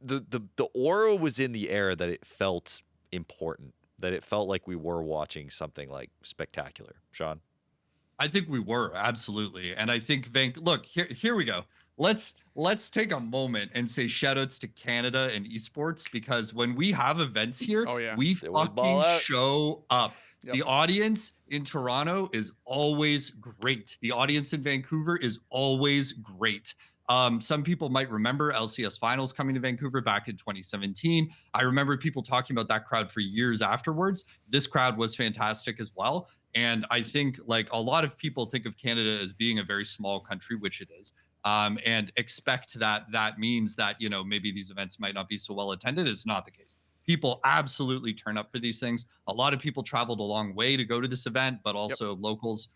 S1: the aura was in the air that it felt important. That it felt like we were watching something like spectacular. Sean?
S3: I think we were, absolutely. And I think, look, here we go. Let's take a moment and say shout outs to Canada and esports, because when we have events here, we fucking show up. Yep. The audience in Toronto is always great. The audience in Vancouver is always great. Some people might remember LCS finals coming to Vancouver back in 2017. I remember people talking about that crowd for years afterwards. This crowd was fantastic as well. And I think like a lot of people think of Canada as being a very small country, which it is, and expect that means that, you know, maybe these events might not be so well attended. It's not the case. People absolutely turn up for these things. A lot of people traveled a long way to go to this event, but also locals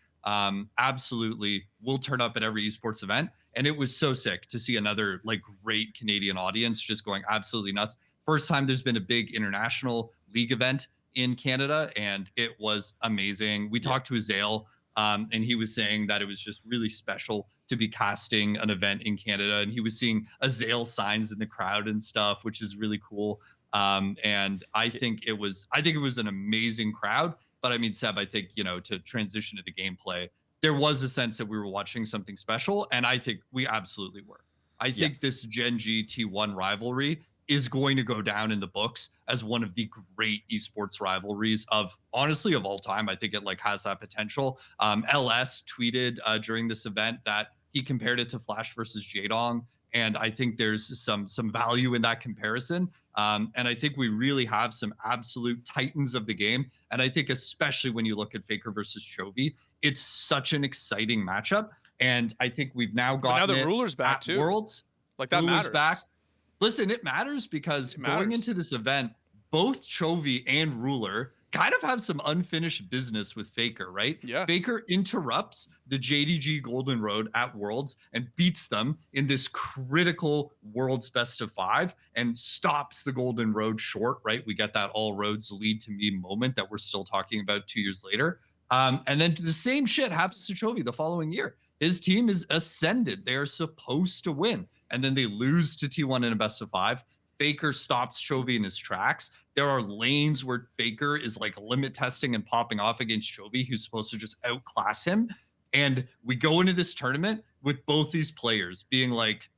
S3: absolutely will turn up at every esports event. And it was so sick to see another like great Canadian audience just going absolutely nuts. First time there's been a big international league event in Canada, and it was amazing. We talked to Azale, and he was saying that it was just really special to be casting an event in Canada, and he was seeing Azale signs in the crowd and stuff, which is really cool. And I think it was an amazing crowd. But I mean, Seb, I think, you know, to transition to the gameplay, there was a sense that we were watching something special, and I think we absolutely were. I think this Gen.G T1 rivalry is going to go down in the books as one of the great esports rivalries of honestly of all time. I think it like has that potential. LS tweeted during this event that he compared it to Flash versus Jaedong, and I think there's some value in that comparison. And I think we really have some absolute titans of the game. And I think especially when you look at Faker versus Chovy, it's such an exciting matchup. And I think we've now gotten
S2: now the ruler's back
S3: at
S2: too.
S3: Worlds.
S2: Like that
S3: ruler's
S2: matters.
S3: back. Listen, it matters because going into this event, both Chovy and Ruler kind of have some unfinished business with Faker, right?
S2: Yeah.
S3: Faker interrupts the JDG Golden Road at Worlds and beats them in this critical Worlds best of 5 and stops the Golden Road short, right? We get that all roads lead to me moment that we're still talking about 2 years later. And then the same shit happens to Chovy the following year. His team is ascended. They are supposed to win. And then they lose to T1 in a best of 5. Faker stops Chovy in his tracks. There are lanes where Faker is like limit testing and popping off against Chovy, who's supposed to just outclass him. And we go into this tournament with both these players being like,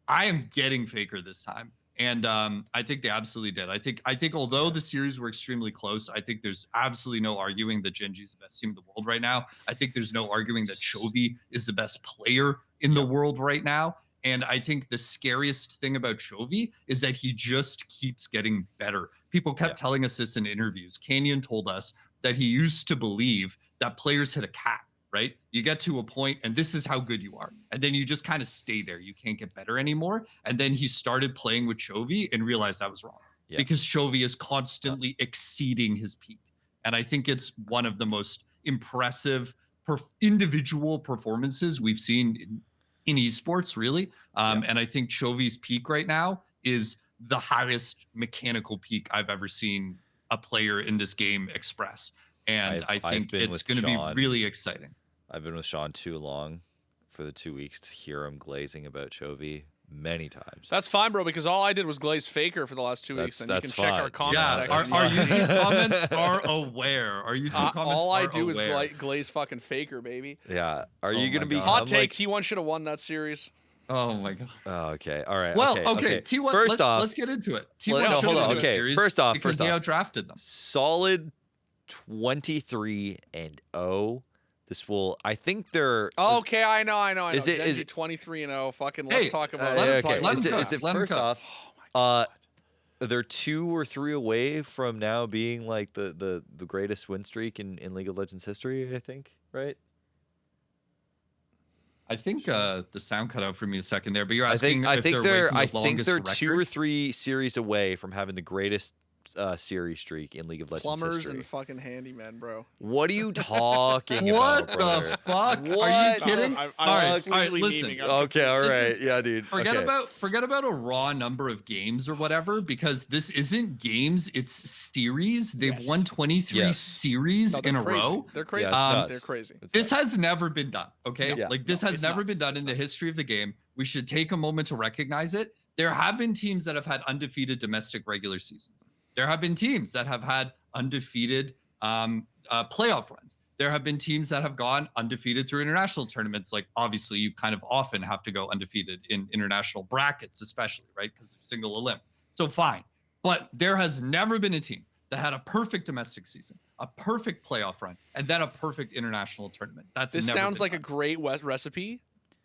S3: I am getting Faker this time. And I think they absolutely did. I think although the series were extremely close, I think there's absolutely no arguing that Gen.G is the best team in the world right now. I think there's no arguing that Chovy is the best player in the world right now. And I think the scariest thing about Chovy is that he just keeps getting better. People kept telling us this in interviews. Canyon told us that he used to believe that players hit a cap, right? You get to a point and this is how good you are. And then you just kind of stay there. You can't get better anymore. And then he started playing with Chovy and realized that was wrong because Chovy is constantly exceeding his peak. And I think it's one of the most impressive individual performances we've seen in esports, really. And I think Chovy's peak right now is the highest mechanical peak I've ever seen a player in this game express. And I think it's going to be really exciting.
S1: I've been with Sean too long for the 2 weeks to hear him glazing about Chovy many times.
S2: That's fine, bro, because all I did was glaze Faker for the last 2 weeks, and you can check our comment section.
S3: Our YouTube comments are aware. Our YouTube comments
S2: all I do
S3: aware.
S2: is glaze fucking Faker, baby.
S1: Yeah. Are you going to be
S2: hot take? T1 should have won that series.
S3: Oh my god.
S1: Oh, okay. All right.
S3: Well,
S1: okay.
S3: T1.
S1: First off,
S3: let's get into it.
S1: T1 hold on. Okay. First off,
S3: they outdrafted them.
S1: Solid 23-0. This will. I think they're.
S2: Okay, I know.
S1: Is it
S2: 23-0? Fucking let's talk about.
S1: Is it first off? Oh my God. They're 2 or 3 away from now being like the greatest win streak in League of Legends history. I think, right?
S3: I think the sound cut out for me a second there, but you're asking
S1: I think they're 2 or
S3: record?
S1: 3 series away from having the greatest series streak in League of Legends
S2: Plumbers
S1: history.
S2: and fucking handymen, bro.
S1: What are you talking
S3: what
S1: about, brother?
S3: The fuck?
S1: What?
S3: Are you kidding?
S2: I'm
S3: all right,
S2: listen.
S1: Okay, all right, yeah, dude.
S3: Forget about a raw number of games or whatever, because this isn't games, it's series. They've won 23 series in a row.
S2: They're crazy. They're crazy.
S3: This has never been done, okay?
S1: Yeah.
S3: Like this has never been done in the history of the game. We should take a moment to recognize it. There have been teams that have had undefeated domestic regular seasons. There have been teams that have had undefeated playoff runs. There have been teams that have gone undefeated through international tournaments. Like, obviously, you kind of often have to go undefeated in international brackets, especially, right? Because of single elim. So fine. But there has never been a team that had a perfect domestic season, a perfect playoff run, and then a perfect international tournament.
S2: This sounds like a great recipe.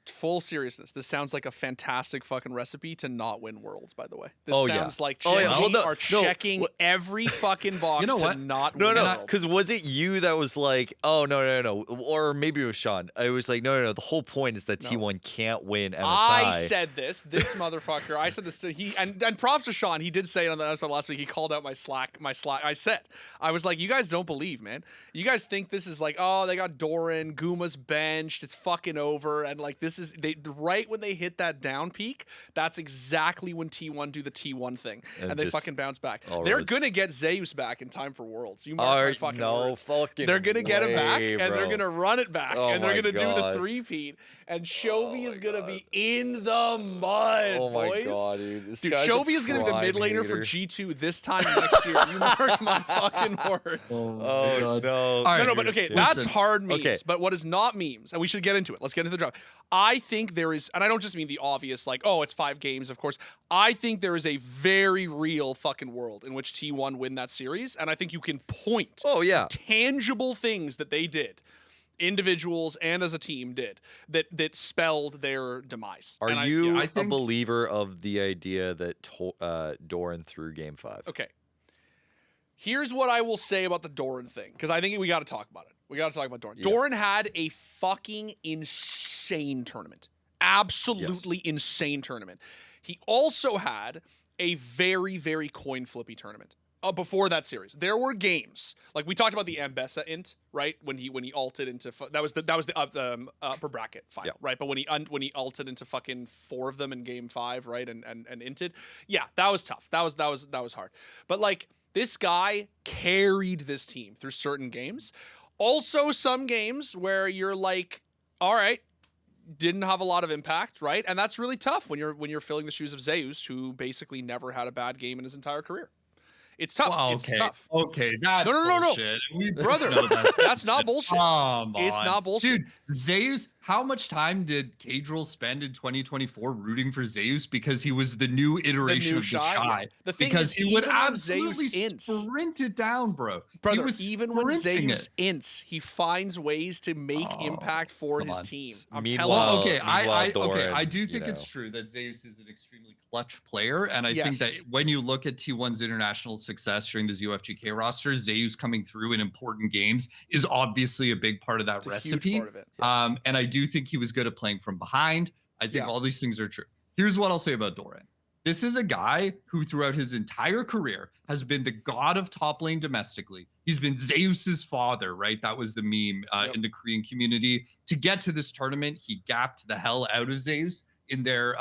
S2: Full seriousness, this sounds like a fantastic fucking recipe to not win Worlds, by the way. This sounds like Gen.G are checking every fucking box to not win Worlds.
S1: Because was it you that was like, oh, no. Or maybe it was Sean. I was like, no. The whole point is that T1 can't win MSI.
S2: I said this motherfucker. I said this to and props to Sean. He did say it on the episode last week. He called out my Slack. I was like, you guys don't believe, man. You guys think this is like, oh, they got Doran, Guma's benched, it's fucking over, and like this is right when they hit that down peak, that's exactly when T1 do the T1 thing, and they fucking bounce back. They're gonna get Zeus back in time for Worlds. You mark my fucking words. They're gonna get him back, and they're gonna run it back, and they're gonna do the three-peat. And Chovy is going to be in the mud,
S1: Oh my
S2: boys.
S1: God, dude.
S2: Chovy is going to be the mid laner for G2 this time next year. You mark my fucking words.
S1: Oh, no.
S2: No, but okay, that's hard memes. Okay. But what is not memes, and we should get into it. Let's get into the drop. I think there is, and I don't just mean the obvious, like, oh, it's 5 games, of course. I think there is a very real fucking world in which T1 win that series, and I think you can point tangible things that they did, individuals and as a team did, that spelled their demise.
S1: Are you a believer of the idea that Doran threw Game 5?
S2: Okay. Here's what I will say about the Doran thing, because I think we got to talk about it. We got to talk about Doran. Yeah. Doran had a fucking insane tournament. Absolutely insane tournament. He also had a very, very coin flippy tournament. Before that series, there were games like we talked about the Ambessa int, right? When he ulted into that was the upper bracket final, right? But when he ulted into fucking 4 of them in Game 5, right? And inted, that was tough. That was hard. But like this guy carried this team through certain games. Also, some games where you're like, all right, didn't have a lot of impact, right? And that's really tough when you're filling the shoes of Zeus, who basically never had a bad game in his entire career. It's tough.
S3: Well,
S2: it's tough.
S3: Okay, that's bullshit.
S2: Brother, that's not bullshit. It's not bullshit.
S3: Dude, Zeus, how much time did Cadril spend in 2024 rooting for Zeus because he was the new iteration of the Shy?
S2: Yeah. The thing
S3: because
S2: is,
S3: he would absolutely sprint it down, bro.
S2: Brother, even when Zeus ints, he finds ways to make impact for his team. I'm telling you.
S3: I do think it's true that Zeus is an extremely clutch player, and I think that when you look at T1's international success during this UFGK roster, Zeus coming through in important games is obviously a big part of that recipe.
S2: Huge part of it.
S3: And I do think he was good at playing from behind. I think all these things are true. Here's what I'll say about Doran. This is a guy who throughout his entire career has been the god of top lane domestically. He's been Zeus's father, right? That was the meme in the Korean community. To get to this tournament, he gapped the hell out of Zeus in their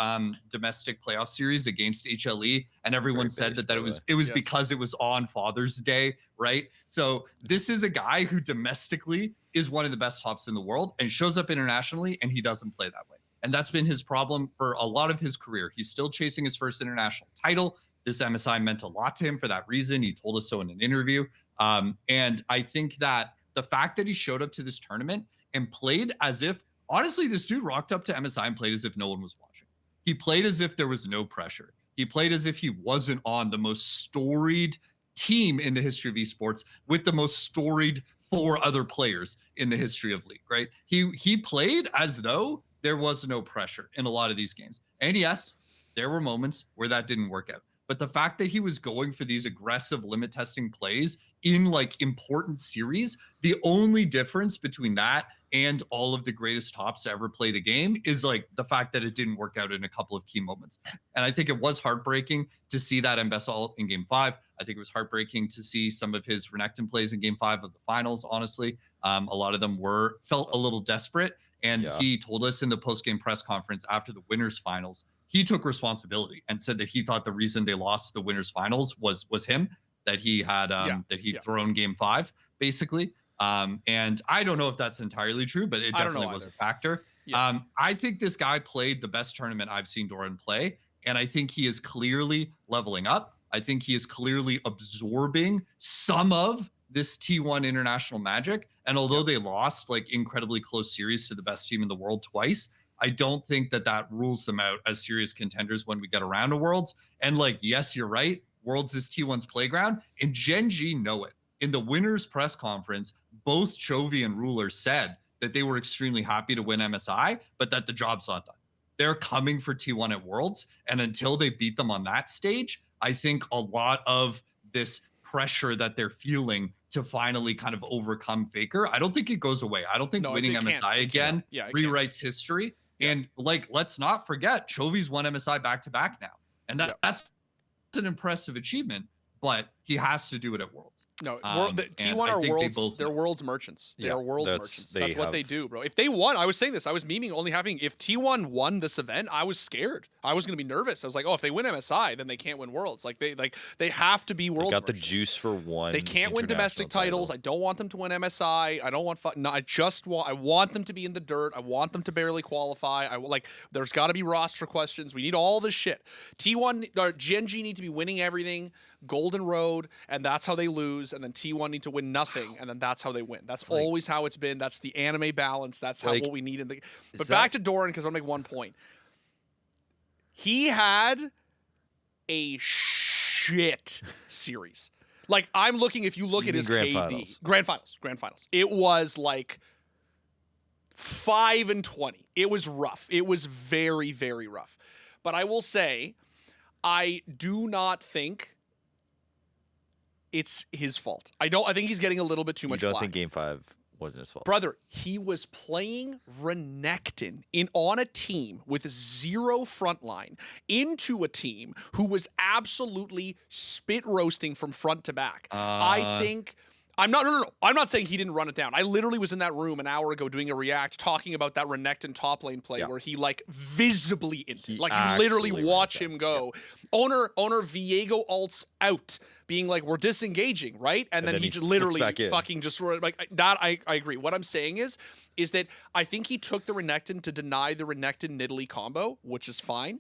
S3: domestic playoff series against HLE, and everyone said that it was because it was on Father's Day, right? So this is a guy who domestically is one of the best tops in the world and shows up internationally, and he doesn't play that way. And that's been his problem for a lot of his career. He's still chasing his first international title. This MSI meant a lot to him for that reason. He told us so in an interview. And I think that the fact that he showed up to this tournament and played as if, honestly, this dude rocked up to MSI and played as if no one was watching. He played as if there was no pressure. He played as if he wasn't on the most storied team in the history of esports with the most storied 4 other players in the history of League, right? He played as though there was no pressure in a lot of these games. And yes, there were moments where that didn't work out. But the fact that he was going for these aggressive limit testing plays in like important series, the only difference between that and all of the greatest tops to ever play the game is like the fact that it didn't work out in a couple of key moments. And I think it was heartbreaking to see that Mbessa ult in Game 5. I think it was heartbreaking to see some of his Renekton plays in Game 5 of the finals, honestly. A lot of them felt a little desperate. And he told us in the post-game press conference after the winners finals, he took responsibility and said that he thought the reason they lost the winners finals was him, that he had thrown Game 5 basically. And I don't know if that's entirely true, but it definitely was a factor. I think this guy played the best tournament I've seen Doran play, and I think he is clearly leveling up. I think he is clearly absorbing some of this T1 international magic. And although they lost like incredibly close series to the best team in the world twice, I don't think that rules them out as serious contenders when we get around to Worlds. And like, yes, you're right. Worlds is T1's playground, and Gen.G know it. In the winners press conference, both Chovy and Ruler said that they were extremely happy to win MSI, but that the job's not done. They're coming for T1 at Worlds, and until they beat them on that stage, I think a lot of this pressure that they're feeling to finally kind of overcome Faker, I don't think it goes away. I don't think winning MSI again rewrites history. Yeah. And like, let's not forget, Chovy's won MSI back-to-back now. And that's an impressive achievement, but he has to do it at Worlds.
S2: No, T1 are worlds. They're worlds merchants. They are worlds merchants. That's what they do, bro. If they won, I was saying this. I was memeing only having. If T1 won this event, I was scared. I was gonna be nervous. I was like, oh, if they win MSI, then they can't win worlds. Like they have to be worlds.
S1: They got
S2: merchants.
S1: The juice for one.
S2: They can't win domestic titles. I don't want them to win MSI. I don't want. No, I want them to be in the dirt. I want them to barely qualify. There's got to be roster questions. We need all this shit. T1 or Gen.G need to be winning everything. Golden Road, and that's how they lose. And then T1 need to win nothing, and then that's how they win. That's always how it's been. That's the anime balance. That's how what we need in the. But back to Doran, because I want to make one point. He had a shit series. Like, I'm looking. If you look at his KD, Grand Finals, it was like 5-20. It was rough. It was very, very rough. But I will say, I do not think it's his fault. I think he's getting a little bit too much flack.
S1: You don't think Game 5 wasn't his fault?
S2: Brother, he was playing Renekton on a team with 0 frontline into a team who was absolutely spit roasting from front to back. I think... I'm not saying he didn't run it down. I literally was in that room an hour ago doing a react talking about that Renekton top lane play where he visibly you literally watch him go. Yeah. Owner Viego ults out, being like, we're disengaging, right? And then he literally fucking just like that. I agree. What I'm saying is that I think he took the Renekton to deny the Renekton Nidalee combo, which is fine.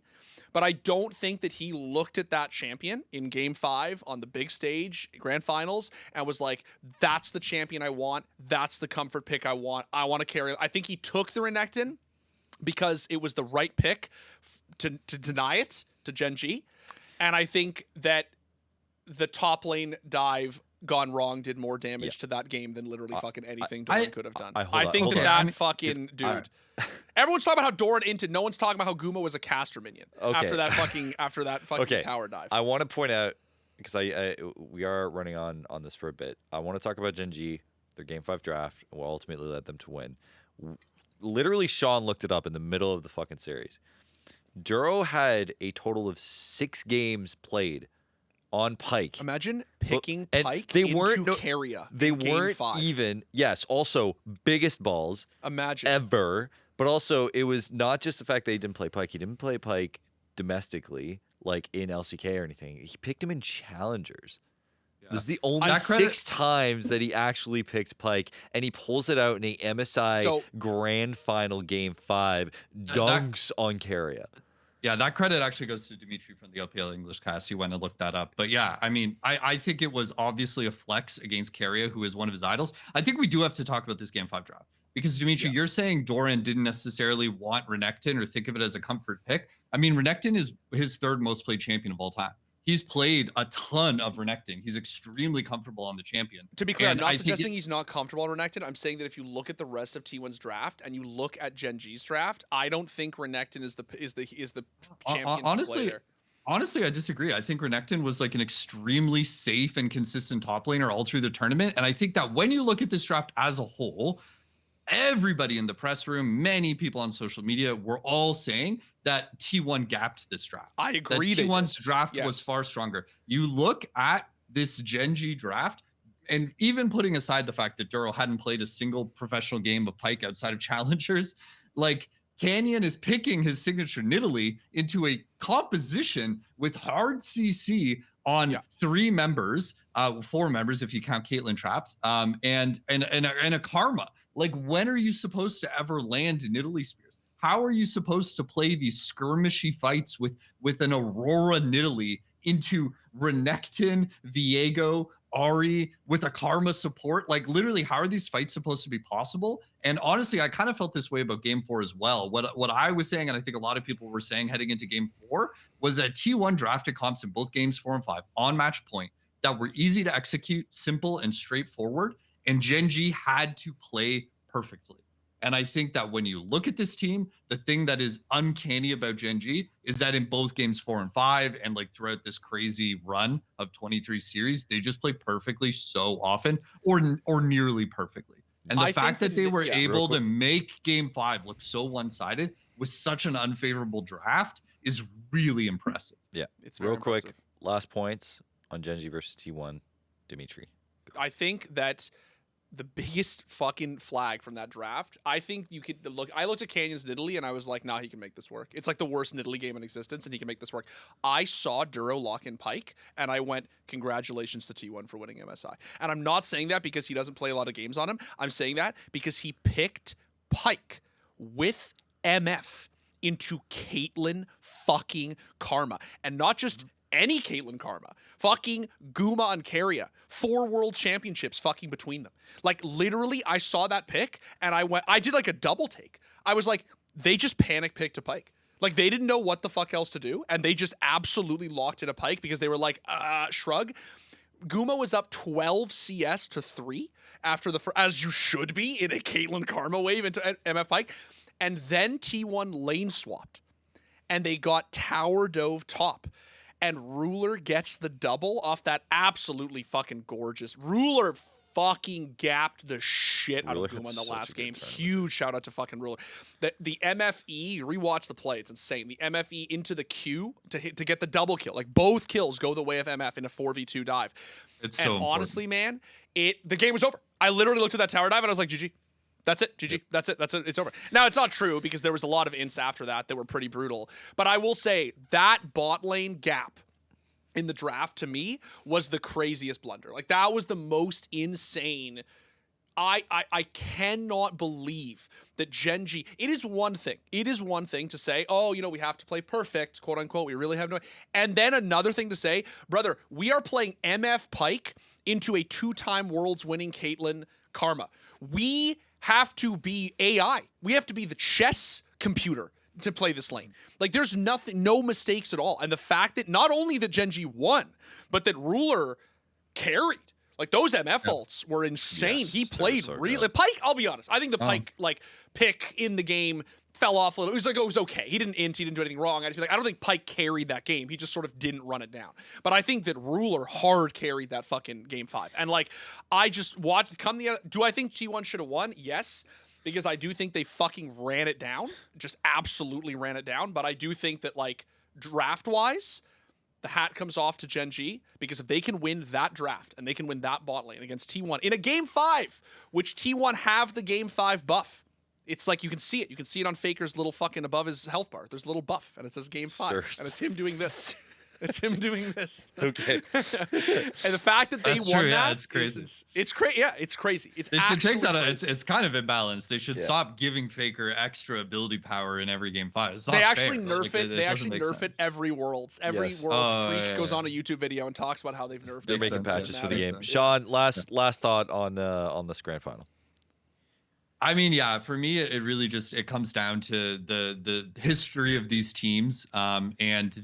S2: But I don't think that he looked at that champion in Game 5 on the big stage, Grand Finals, and was like, that's the champion I want. That's the comfort pick I want. I want to carry it. I think he took the Renekton because it was the right pick to deny it to Gen.G. And I think that the top lane dive gone wrong did more damage to that game than literally fucking anything Doran could have done. I think that fucking dude. Everyone's talking about how Doran inted. No one's talking about how Guma was a caster minion after that fucking tower dive.
S1: I want to point out, because we are running on this for a bit. I want to talk about Gen.G, their Game 5 draft, and what ultimately led them to win. Literally, Sean looked it up in the middle of the fucking series. Duro had a total of 6 games played on Pyke.
S2: Imagine picking Pyke into Carrier.
S1: They weren't even. Yes, also biggest balls.
S2: Imagine
S1: ever. But also, it was not just the fact that he didn't play Pyke. He didn't play Pyke domestically, like in LCK or anything. He picked him in challengers. Yeah. This is the only 6 times that he actually picked Pyke, and he pulls it out in a MSI Grand Final Game 5, dunks on Carrier.
S3: Yeah, that credit actually goes to Dimitri from the LPL English cast. He went and looked that up. But yeah, I mean, I think it was obviously a flex against Carrier, who is one of his idols. I think we do have to talk about this Game 5 draft. Because, Dimitri, you're saying Doran didn't necessarily want Renekton or think of it as a comfort pick. I mean, Renekton is his 3rd most played champion of all time. He's played a ton of Renekton. He's extremely comfortable on the champion.
S2: To be clear, I'm not suggesting he's not comfortable on Renekton. I'm saying that if you look at the rest of T1's draft and you look at Gen.G's draft, I don't think Renekton is the champion to play there.
S3: Honestly, I disagree. I think Renekton was like an extremely safe and consistent top laner all through the tournament. And I think that when you look at this draft as a whole, everybody in the press room, many people on social media were all saying that T1 gapped this draft.
S2: I agree.
S3: That T1's draft was far stronger. You look at this Gen.G draft, and even putting aside the fact that Duro hadn't played a single professional game of Pyke outside of challengers, like Canyon is picking his signature Nidalee into a composition with hard CC on 3 members, 4 members if you count Caitlyn traps, and a Karma. Like, when are you supposed to ever land Nidalee Spears? How are you supposed to play these skirmishy fights with an Aurora Nidalee into Renekton, Viego, Ari with a karma support. Like, literally, how are these fights supposed to be possible? And honestly, I kind of felt this way about game 4 as well. What I was saying, and I think a lot of people were saying heading into game 4, was that T1 drafted comps in both games 4 and 5 on match point that were easy to execute, simple and straightforward, and Gen.G had to play perfectly. And I think that when you look at this team, the thing that is uncanny about Gen.G is that in both games 4 and 5, and like throughout this crazy run of 23 series, they just play perfectly so often, or nearly perfectly. And the fact that they were able to make game 5 look so one-sided with such an unfavorable draft is really impressive.
S1: Yeah,
S2: it's
S1: real quick. Last points on Gen.G versus T1, Dimitri.
S2: I think that the biggest fucking flag from that draft, I think you could look. I looked at Canyon's Nidalee and I was like, nah, he can make this work. It's like the worst Nidalee game in existence, and he can make this work. I saw Duro lock in Pike, and I went, congratulations to T1 for winning MSI. And I'm not saying that because he doesn't play a lot of games on him. I'm saying that because he picked Pike with MF into Caitlyn fucking Karma. And not just any Caitlyn Karma. Fucking Guma and Keria. 4 world championships fucking between them. Like, literally, I saw that pick, and I did like a double take. I was like, they just panic picked a Pike. Like, they didn't know what the fuck else to do, and they just absolutely locked in a Pike because they were like, shrug. Guma was up 12 CS to 3 after as you should be in a Caitlyn Karma wave into MF Pike. And then T1 lane swapped, and they got tower dove top. And Ruler gets the double off that absolutely fucking gorgeous. Ruler fucking gapped the shit out of Guma in the last game. Huge shout out to fucking Ruler. The MFE, rewatch the play, it's insane. The MFE into the Q to get the double kill. Like, both kills go the way of MF in a 4v2 dive.
S3: It's so important.
S2: Honestly, man, the game was over. I literally looked at that tower dive and I was like, GG. That's it, GG. Yep. That's it. It's over. Now, it's not true because there was a lot of ints after that were pretty brutal. But I will say that bot lane gap in the draft, to me, was the craziest blunder. Like, that was the most insane. I cannot believe that Gen.G, it is one thing. It is one thing to say, oh, we have to play perfect, quote unquote. We really have no. And then another thing to say, brother, we are playing MF Pike into a 2-time Worlds winning Caitlyn Karma. We have to be AI. We have to be the chess computer to play this lane. Like, there's no mistakes at all. And the fact that not only that Gen.G won, but that Ruler carried. Like, those MF ults were insane. Yes, he played so really. Pike, I'll be honest, I think the Pike pick in the game fell off a little. It was okay. He didn't int, he didn't do anything wrong. I don't think Pike carried that game. He just sort of didn't run it down. But I think that Ruler hard carried that fucking game 5. And like, I just watched do I think T1 should have won? Yes. Because I do think they fucking ran it down. Just absolutely ran it down. But I do think that, like, draft-wise, the hat comes off to Gen.G, because if they can win that draft and they can win that bot lane against T1 in a game 5, which T1 have the game 5 buff. It's like, you can see it. You can see it on Faker's little fucking above his health bar. There's a little buff, and it says game 5. Sure. And it's him doing this. It's him doing this.
S1: Okay.
S2: And the fact that they won that,
S3: it's crazy.
S2: It's crazy. Yeah, it's crazy.
S3: They should take that. It's kind of imbalanced. They should stop giving Faker extra ability power in every game 5.
S2: They actually nerf it. They actually nerf it every Worlds. Every Worlds freak goes on a YouTube video and talks about how they've nerfed it.
S1: They're making patches for the game. Sean, last thought on this grand final.
S3: I mean, yeah, for me, it really just, it comes down to the history of these teams, and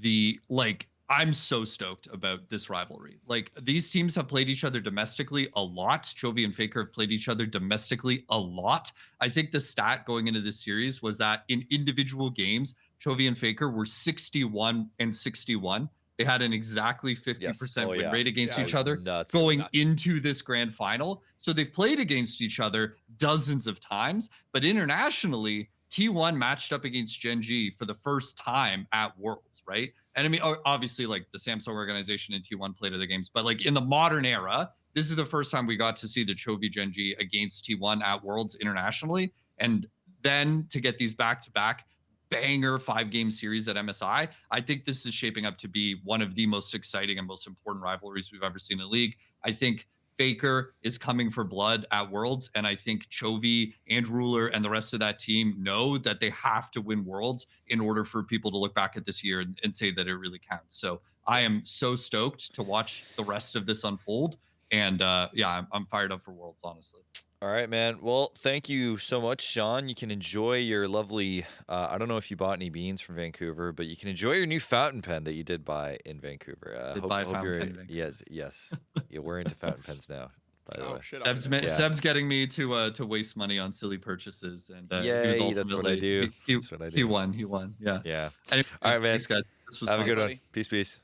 S3: I'm so stoked about this rivalry. Like, these teams have played each other domestically a lot. Chovy and Faker have played each other domestically a lot. I think the stat going into this series was that in individual games, Chovy and Faker were 61 and 61. They had an exactly 50% win rate against each other going into this grand final. So they've played against each other dozens of times, but internationally, T1 matched up against Gen.G for the first time at Worlds, right? And I mean, obviously, like, the Samsung organization and T1 played other games, but like in the modern era, this is the first time we got to see the Chovy Gen.G against T1 at Worlds internationally. And then to get these back-to-back banger 5-game series at MSI, I think this is shaping up to be one of the most exciting and most important rivalries we've ever seen in the league. I think Faker is coming for blood at Worlds, and I think Chovy and Ruler and the rest of that team know that they have to win Worlds in order for people to look back at this year and say that it really counts. So I am so stoked to watch the rest of this unfold. And yeah, I'm fired up for Worlds, honestly.
S1: All right, man. Well, thank you so much, Sean. You can enjoy your lovely. I don't know if you bought any beans from Vancouver, but you can enjoy your new fountain pen that you did buy in Vancouver.
S3: Did buy a fountain pen in Vancouver.
S1: Yes. Yeah, we're into fountain pens now. By the way,
S2: shit.
S3: Seb's getting me to waste money on silly purchases, and he was ultimately,
S1: that's what I do.
S3: That's what I do. He won. Yeah.
S1: Yeah.
S3: Anyway,
S1: all right, man.
S3: Thanks, guys. This was
S1: Have
S3: fun.
S1: a good one. Peace.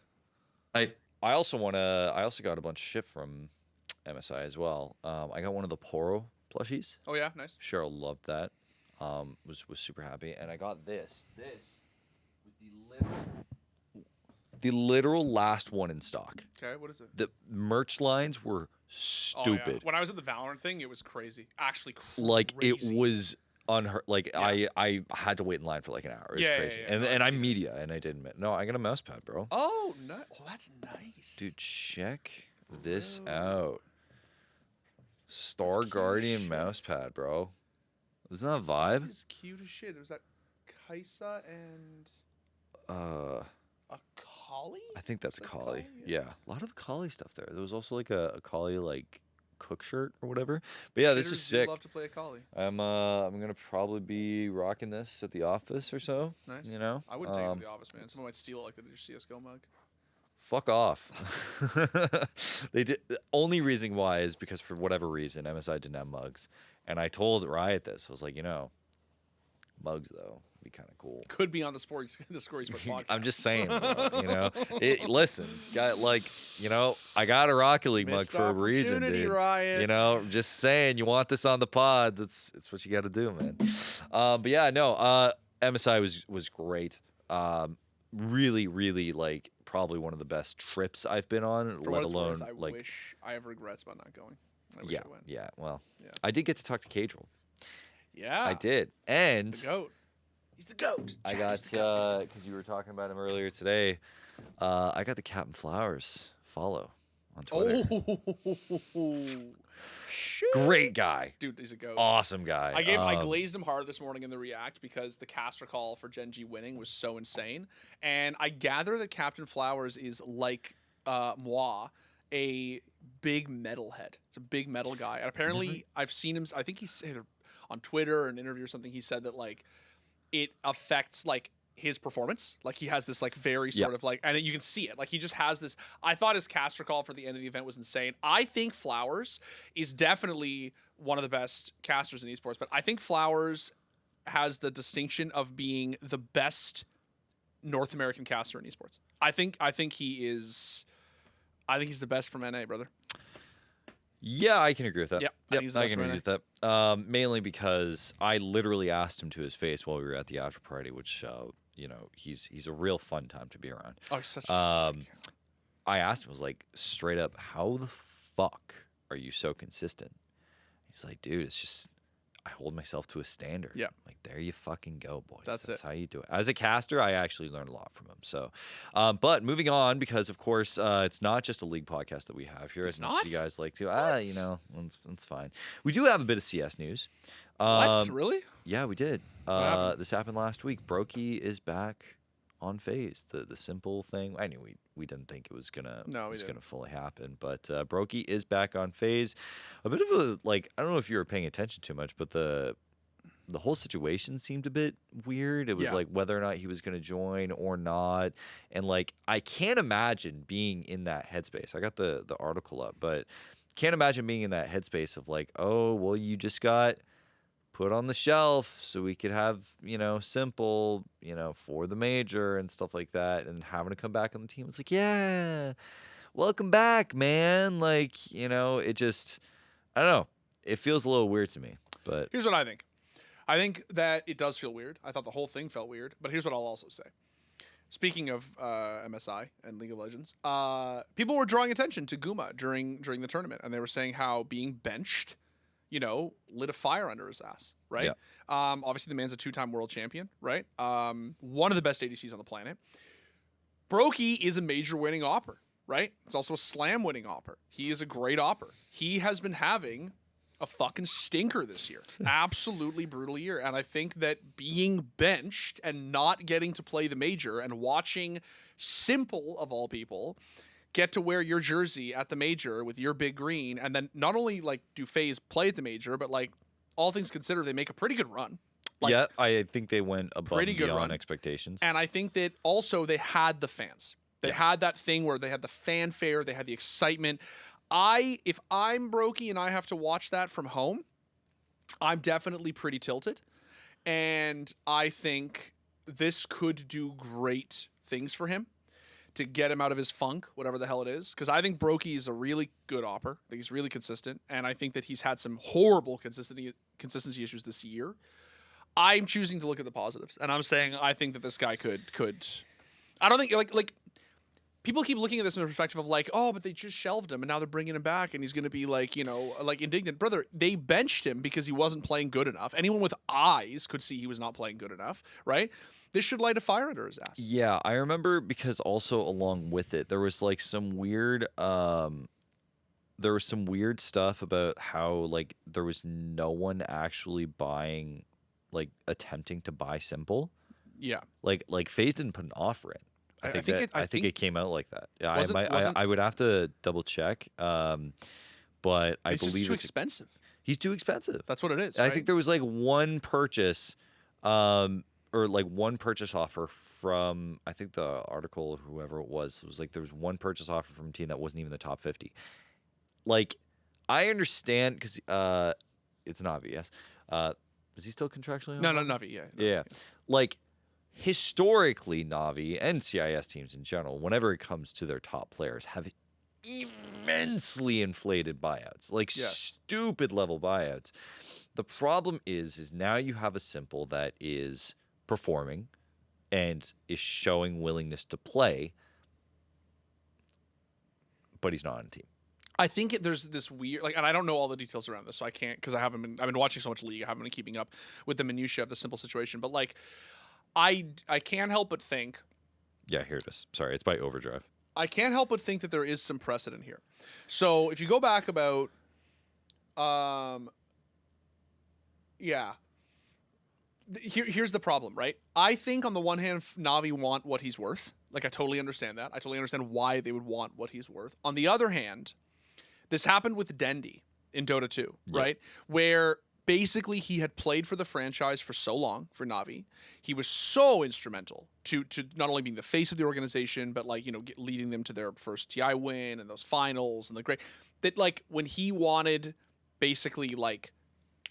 S3: Bye.
S1: I also got a bunch of shit from MSI as well. I got one of the Poro plushies.
S2: Oh yeah, nice.
S1: Cheryl loved that. Was super happy, and I got this. This was the literal last one in stock.
S2: Okay, what is it?
S1: The merch lines were stupid.
S2: Oh, yeah. When I was at the Valorant thing, it was crazy. Actually, crazy.
S1: Like it was unheard. Like I had to wait in line for like an hour. It was crazy. And I'm media, and I didn't. No, I got a mouse pad, bro.
S2: Oh, no. Oh, that's nice.
S1: Dude, check this out. Star Guardian mouse pad, bro. Isn't that a vibe?
S2: It's cute as shit. There was that Kaisa and
S1: a
S2: Collie?
S1: I think that's
S2: Like
S1: Collie.
S2: Collie?
S1: Yeah, a lot of Collie stuff there. There was also like a Collie like cook shirt or whatever. But yeah, this is sick.
S2: Love to play a Collie.
S1: I'm gonna probably be rocking this at the office or so.
S2: Nice.
S1: You know,
S2: I wouldn't take it to the office, man. Someone might steal it like they did your CS:GO mug.
S1: Fuck off. They did. The only reason why is because for whatever reason MSI didn't have mugs, and I told Riot this. I was like, mugs though would be kind of cool.
S2: Could be on the Score Esports podcast.
S1: I'm just saying, bro, listen, I got a Rocket League mug for a reason, dude.
S2: Riot.
S1: Just saying, you want this on the pod? That's what you got to do, man. But yeah, no, MSI was great. Really, really like probably one of the best trips I've been on.
S2: For
S1: let
S2: what
S1: alone
S2: it's worth,
S1: like
S2: wish I have regrets about not going. I wish I went.
S1: Yeah. Well,
S2: Yeah.
S1: I did get to talk to Cadrel.
S2: Yeah,
S1: I did, and
S2: the goat. He's the goat.
S1: I got because you were talking about him earlier today. I got the Captain Flowers follow on Twitter.
S2: Oh, shit.
S1: Great guy,
S2: Dude, he's a goat.
S1: awesome guy.
S2: I glazed him hard this morning in the React because the caster call for Gen.G winning was so insane. And I gather that Captain Flowers is like moi, a big metalhead. It's a big metal guy. And apparently I've seen him, I think he's either on Twitter or an interview or something, he said that like it affects like his performance. Like he has this like very sort of like, and you can see it. Like he just has this. I thought his caster call for the end of the event was insane. I think Flowers is definitely one of the best casters in esports, but I think Flowers has the distinction of being the best North American caster in esports. I think he's the best from NA, brother.
S1: Yeah, I can agree with that.
S2: Yep,
S1: I can agree with that. Mainly because I literally asked him to his face while we were at the after party, which he's a real fun time to be around.
S2: Oh, he's such
S1: I asked him, I was like, straight up, how the fuck are you so consistent? He's like, dude, it's just I hold myself to a standard.
S2: Yeah.
S1: Like, there you fucking go, boys.
S2: That's
S1: how you do it. As a caster, I actually learned a lot from him. So, but moving on, because of course, it's not just a league podcast that we have here.
S2: It's
S1: as much
S2: not?
S1: as you guys like to.
S2: What?
S1: That's fine. We do have a bit of CS news.
S2: what? Really?
S1: Yeah, we did.
S2: happened?
S1: This happened last week. Broky is back on phase. The simple thing. I knew we didn't think it was gonna fully happen, but Broky is back on phase. A bit of a I don't know if you were paying attention too much, but the whole situation seemed a bit weird. It was like whether or not he was gonna join or not, and like I can't imagine being in that headspace. I got the article up, but can't imagine being in that headspace of like, oh well, you just got put on the shelf so we could have, simple, for the major and stuff like that, and having to come back on the team. It's like, yeah, welcome back, man. Like, it just, I don't know. It feels a little weird to me, but
S2: Here's what I think. I think that it does feel weird. I thought the whole thing felt weird, but here's what I'll also say. Speaking of MSI and League of Legends, people were drawing attention to Guma during the tournament, and they were saying how being benched lit a fire under his ass, right?
S1: Yeah.
S2: Obviously, the man's a 2-time world champion, right? One of the best ADCs on the planet. Broky is a major winning opper, right? It's also a slam winning opper. He is a great opper. He has been having a fucking stinker this year. Absolutely brutal year. And I think that being benched and not getting to play the major and watching Simple, of all people, get to wear your jersey at the major with your big green, and then not only like do FaZe play at the major, but like all things considered, they make a pretty good run. Like,
S1: yeah, I think they went above
S2: pretty
S1: and
S2: good
S1: beyond
S2: run.
S1: expectations.
S2: And I think that also they had the fans. They had that thing where they had the fanfare, they had the excitement. If I'm Broky and I have to watch that from home, I'm definitely pretty tilted. And I think this could do great things for him to get him out of his funk, whatever the hell it is. Because I think Broky is a really good opper. I think he's really consistent. And I think that he's had some horrible consistency issues this year. I'm choosing to look at the positives. And I'm saying I think that this guy could I don't think like people keep looking at this in the perspective of like, oh, but they just shelved him and now they're bringing him back and he's going to be like, you know, like indignant. Brother, they benched him because he wasn't playing good enough. Anyone with eyes could see he was not playing good enough, right? This should light a fire under his ass.
S1: Yeah, I remember because also along with it, there was like some weird stuff about how like there was no one actually buying, like attempting to buy Simple.
S2: Yeah.
S1: Like FaZe didn't put an offer in. I think it came out like that. Yeah, I would have to double check. But I
S2: it's
S1: believe
S2: just too expensive.
S1: He's too expensive.
S2: That's what it is.
S1: I
S2: right?
S1: think there was like one purchase, or like one purchase offer from, I think the article, whoever it was like there was one purchase offer from a team that wasn't even the top 50. Like, I understand because it's Navi, yes. Is he still contractually on?
S2: No, Navi, yeah.
S1: Yeah. Like, historically, Navi and CIS teams in general, whenever it comes to their top players, have immensely inflated buyouts, like stupid level buyouts. The problem is now you have a Simple that is performing and is showing willingness to play, but he's not on a team.
S2: I think there's this weird, like, and I don't know all the details around this, so I can't, because I've been watching so much league, I haven't been keeping up with the minutiae of the Simple situation, but like, I can't help but think.
S1: Yeah, here it is. Sorry, it's by Overdrive.
S2: I can't help but think that there is some precedent here. So if you go back about, here's the problem, right? I think on the one hand, Navi want what he's worth. Like, I totally understand that. I totally understand why they would want what he's worth. On the other hand, this happened with Gen.G in Dota 2, right? Where basically he had played for the franchise for so long, for Navi. He was so instrumental to not only being the face of the organization, but like, you know, leading them to their first TI win and those finals and the great, that like when he wanted basically like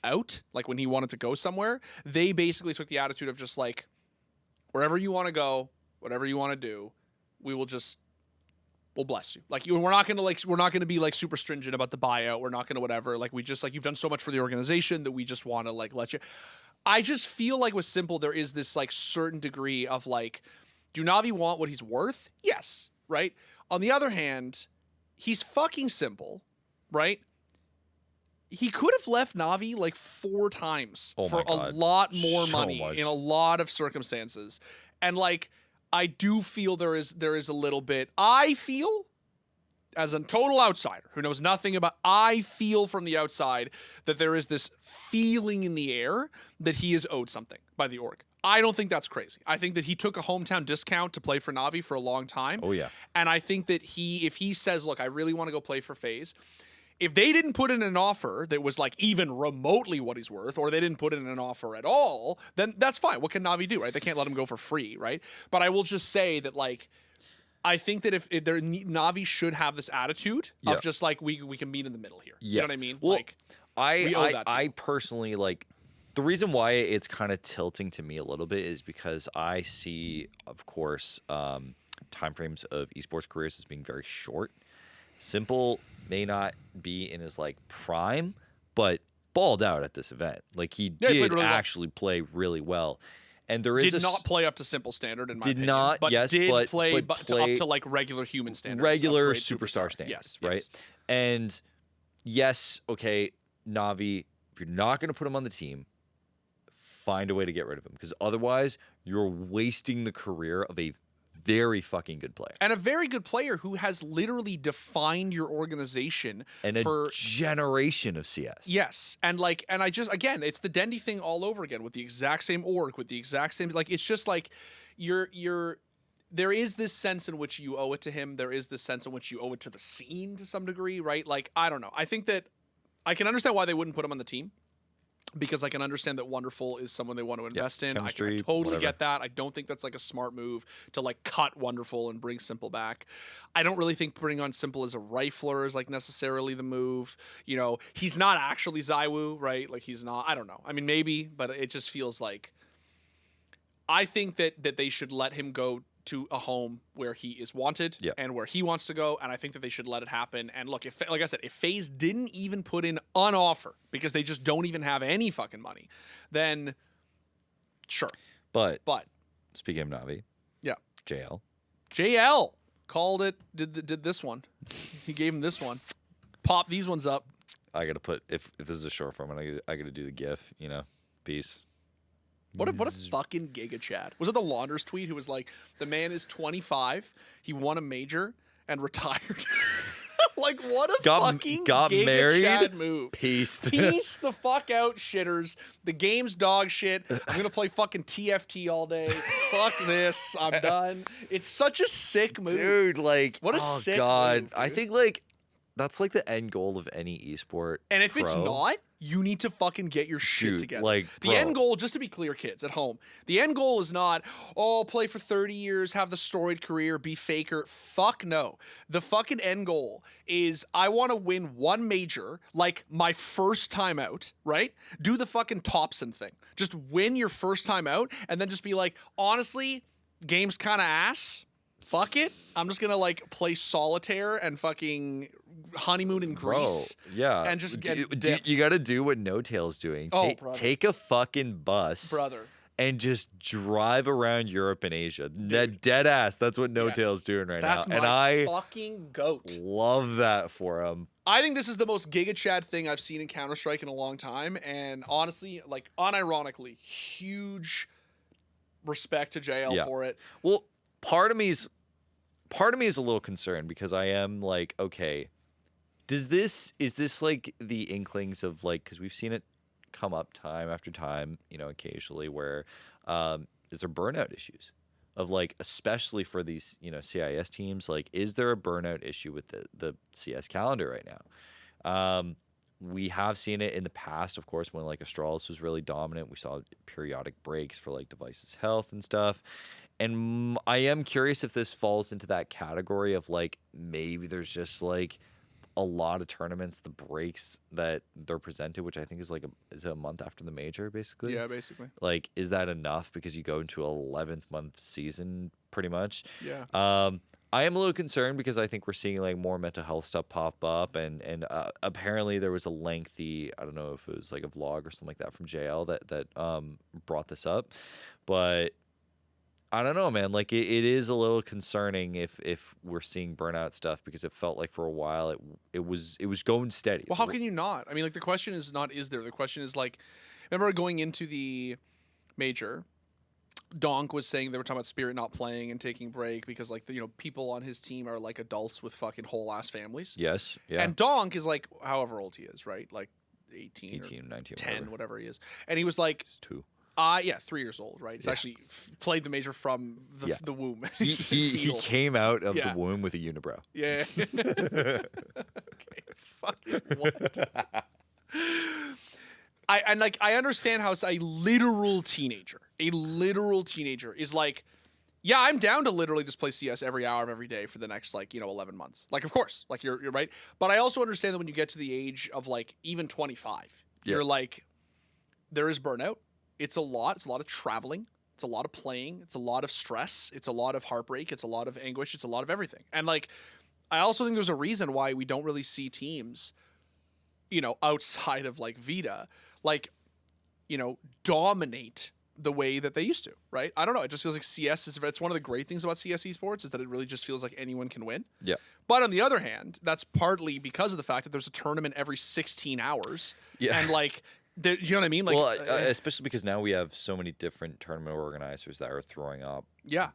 S2: out, like when he wanted to go somewhere, they basically took the attitude of just like, wherever you want to go, whatever you want to do, we'll bless you. Like, we're not gonna be like super stringent about the buyout. We're not gonna whatever. Like, we just, like, you've done so much for the organization that we just want to like let you. I just feel like with Simple there is this like certain degree of like, do Navi want what he's worth? Yes, right. On the other hand, he's fucking Simple, right? He could have left Navi like 4 times for a lot more money in a lot of circumstances, and like, I do feel there is a little bit. I feel, as a total outsider who knows nothing about, I feel from the outside that there is this feeling in the air that he is owed something by the org. I don't think that's crazy. I think that he took a hometown discount to play for Navi for a long time.
S1: Oh yeah.
S2: And I think that if he says, look, I really want to go play for FaZe, if they didn't put in an offer that was like even remotely what he's worth, or they didn't put in an offer at all, then that's fine. What can Navi do, right? They can't let him go for free, right? But I will just say that, like, I think that if Navi should have this attitude of just like, we can meet in the middle here. You know what I mean?
S1: Well,
S2: like,
S1: I personally, like, the reason why it's kind of tilting to me a little bit is because I see, of course, timeframes of esports careers as being very short. Simple may not be in his like prime, but balled out at this event. Like, he did really actually play really well. And there is
S2: not play up to Simple standard in my opinion.
S1: But
S2: play up to like regular human standards.
S1: Regular superstar standards,
S2: yes,
S1: right?
S2: Yes.
S1: And yes, okay, Navi, if you're not going to put him on the team, find a way to get rid of him, because otherwise you're wasting the career of a very fucking good player.
S2: And a very good player who has literally defined your organization
S1: and a generation of CS.
S2: Yes. And like, and I just, again, it's the Gen.G thing all over again with the exact same org, with the exact same, like, it's just like there is this sense in which you owe it to him. There is this sense in which you owe it to the scene to some degree, right? Like, I don't know. I think that I can understand why they wouldn't put him on the team, because I can understand that Wonderful is someone they want to invest in. I totally
S1: whatever.
S2: get that. I don't think that's like a smart move to like cut Wonderful and bring Simple back. I don't really think putting on Simple as a rifler is like necessarily the move. You know, he's not actually Zywoo, right? Like he's not. I don't know. I mean, maybe, but it just feels like. I think that they should let him go to a home where he is wanted and where he wants to go, and I think that they should let it happen. And look, if like I said, if FaZe didn't even put in an offer because they just don't even have any fucking money, then sure.
S1: But speaking of Navi,
S2: JL called it. Did this one? He gave him this one. Pop these ones up.
S1: I gotta put if this is a short form, I gotta do the GIF. You know, peace.
S2: What a fucking giga Chad. Was it the Launders tweet who was like, the man is 25, he won a major and retired? Like, what a fucking giga
S1: married,
S2: Chad move.
S1: Peace
S2: the fuck out, shitters. The game's dog shit. I'm gonna play fucking TFT all day. Fuck this. I'm done. It's such a sick move.
S1: Dude, like,
S2: what a sick
S1: God.
S2: move,
S1: I think, like, that's like the end goal of any esport.
S2: And if it's not, you need to fucking get your shit together.
S1: Like,
S2: the end goal, just to be clear, kids at home, the end goal is not, play for 30 years, have the storied career, be faker. Fuck no. The fucking end goal is I want to win one major, like my first time out, right? Do the fucking Thompson thing. Just win your first time out, and then just be like, honestly, game's kind of ass. Fuck it. I'm just going to, like, play solitaire and fucking honeymoon in Greece.
S1: Bro, yeah.
S2: And just get
S1: you got to do what No Tail's doing. Take a fucking bus.
S2: Brother.
S1: And just drive around Europe and Asia. That dead ass. That's what No Tail's doing right
S2: now.
S1: And I
S2: fucking goat.
S1: Love that for him.
S2: I think this is the most Giga Chad thing I've seen in Counter-Strike in a long time. And honestly, like, unironically, huge respect to JL for it.
S1: Well, part of me is a little concerned because I am like, okay, is this like the inklings of, like, because we've seen it come up time after time, you know, occasionally where is there burnout issues of, like, especially for these, you know, CIS teams, like, is there a burnout issue with the CS calendar right now? We have seen it in the past, of course, when, like, Astralis was really dominant. We saw periodic breaks for, like, devices health and stuff. And I am curious if this falls into that category of, like, maybe there's just, like, a lot of tournaments, the breaks that they're presented, which I think is, like, is it a month after the major, basically?
S2: Yeah, basically.
S1: Like, is that enough because you go into an 11th month season, pretty much?
S2: Yeah.
S1: I am a little concerned because I think we're seeing, like, more mental health stuff pop up, and apparently there was a lengthy, I don't know if it was, like, a vlog or something like that from JL that brought this up, but I don't know, man. Like, it is a little concerning if we're seeing burnout stuff because it felt like for a while it was going steady.
S2: Well, how can you not? I mean, like, the question is not is there. The question is, like, remember going into the major, Donk was saying they were talking about Spirit not playing and taking break because, like, you know, people on his team are, like, adults with fucking whole ass families.
S1: Yes, yeah.
S2: And Donk is, like, however old he is, right? Like 18
S1: 19,
S2: 10, whatever he is. And he was like,
S1: he's 2.
S2: 3 years old, right? He's actually played the major from the womb.
S1: He came out of the womb with a unibrow.
S2: Yeah. Okay. Fucking what? I understand how it's a literal teenager is like, yeah, I'm down to literally just play CS every hour of every day for the next, like, you know, 11 months. Like, of course, like, you're right. But I also understand that when you get to the age of, like, even 25, you're like, there is burnout. It's a lot. It's a lot of traveling. It's a lot of playing. It's a lot of stress. It's a lot of heartbreak. It's a lot of anguish. It's a lot of everything. And, like, I also think there's a reason why we don't really see teams, you know, outside of, like, Vita, like, you know, dominate the way that they used to, right? I don't know. It just feels like CS it's one of the great things about CS esports is that it really just feels like anyone can win.
S1: Yeah.
S2: But on the other hand, that's partly because of the fact that there's a tournament every 16 hours. Yeah. And, like, you know what I mean? Like,
S1: well, especially because now we have so many different tournament organizers that are throwing up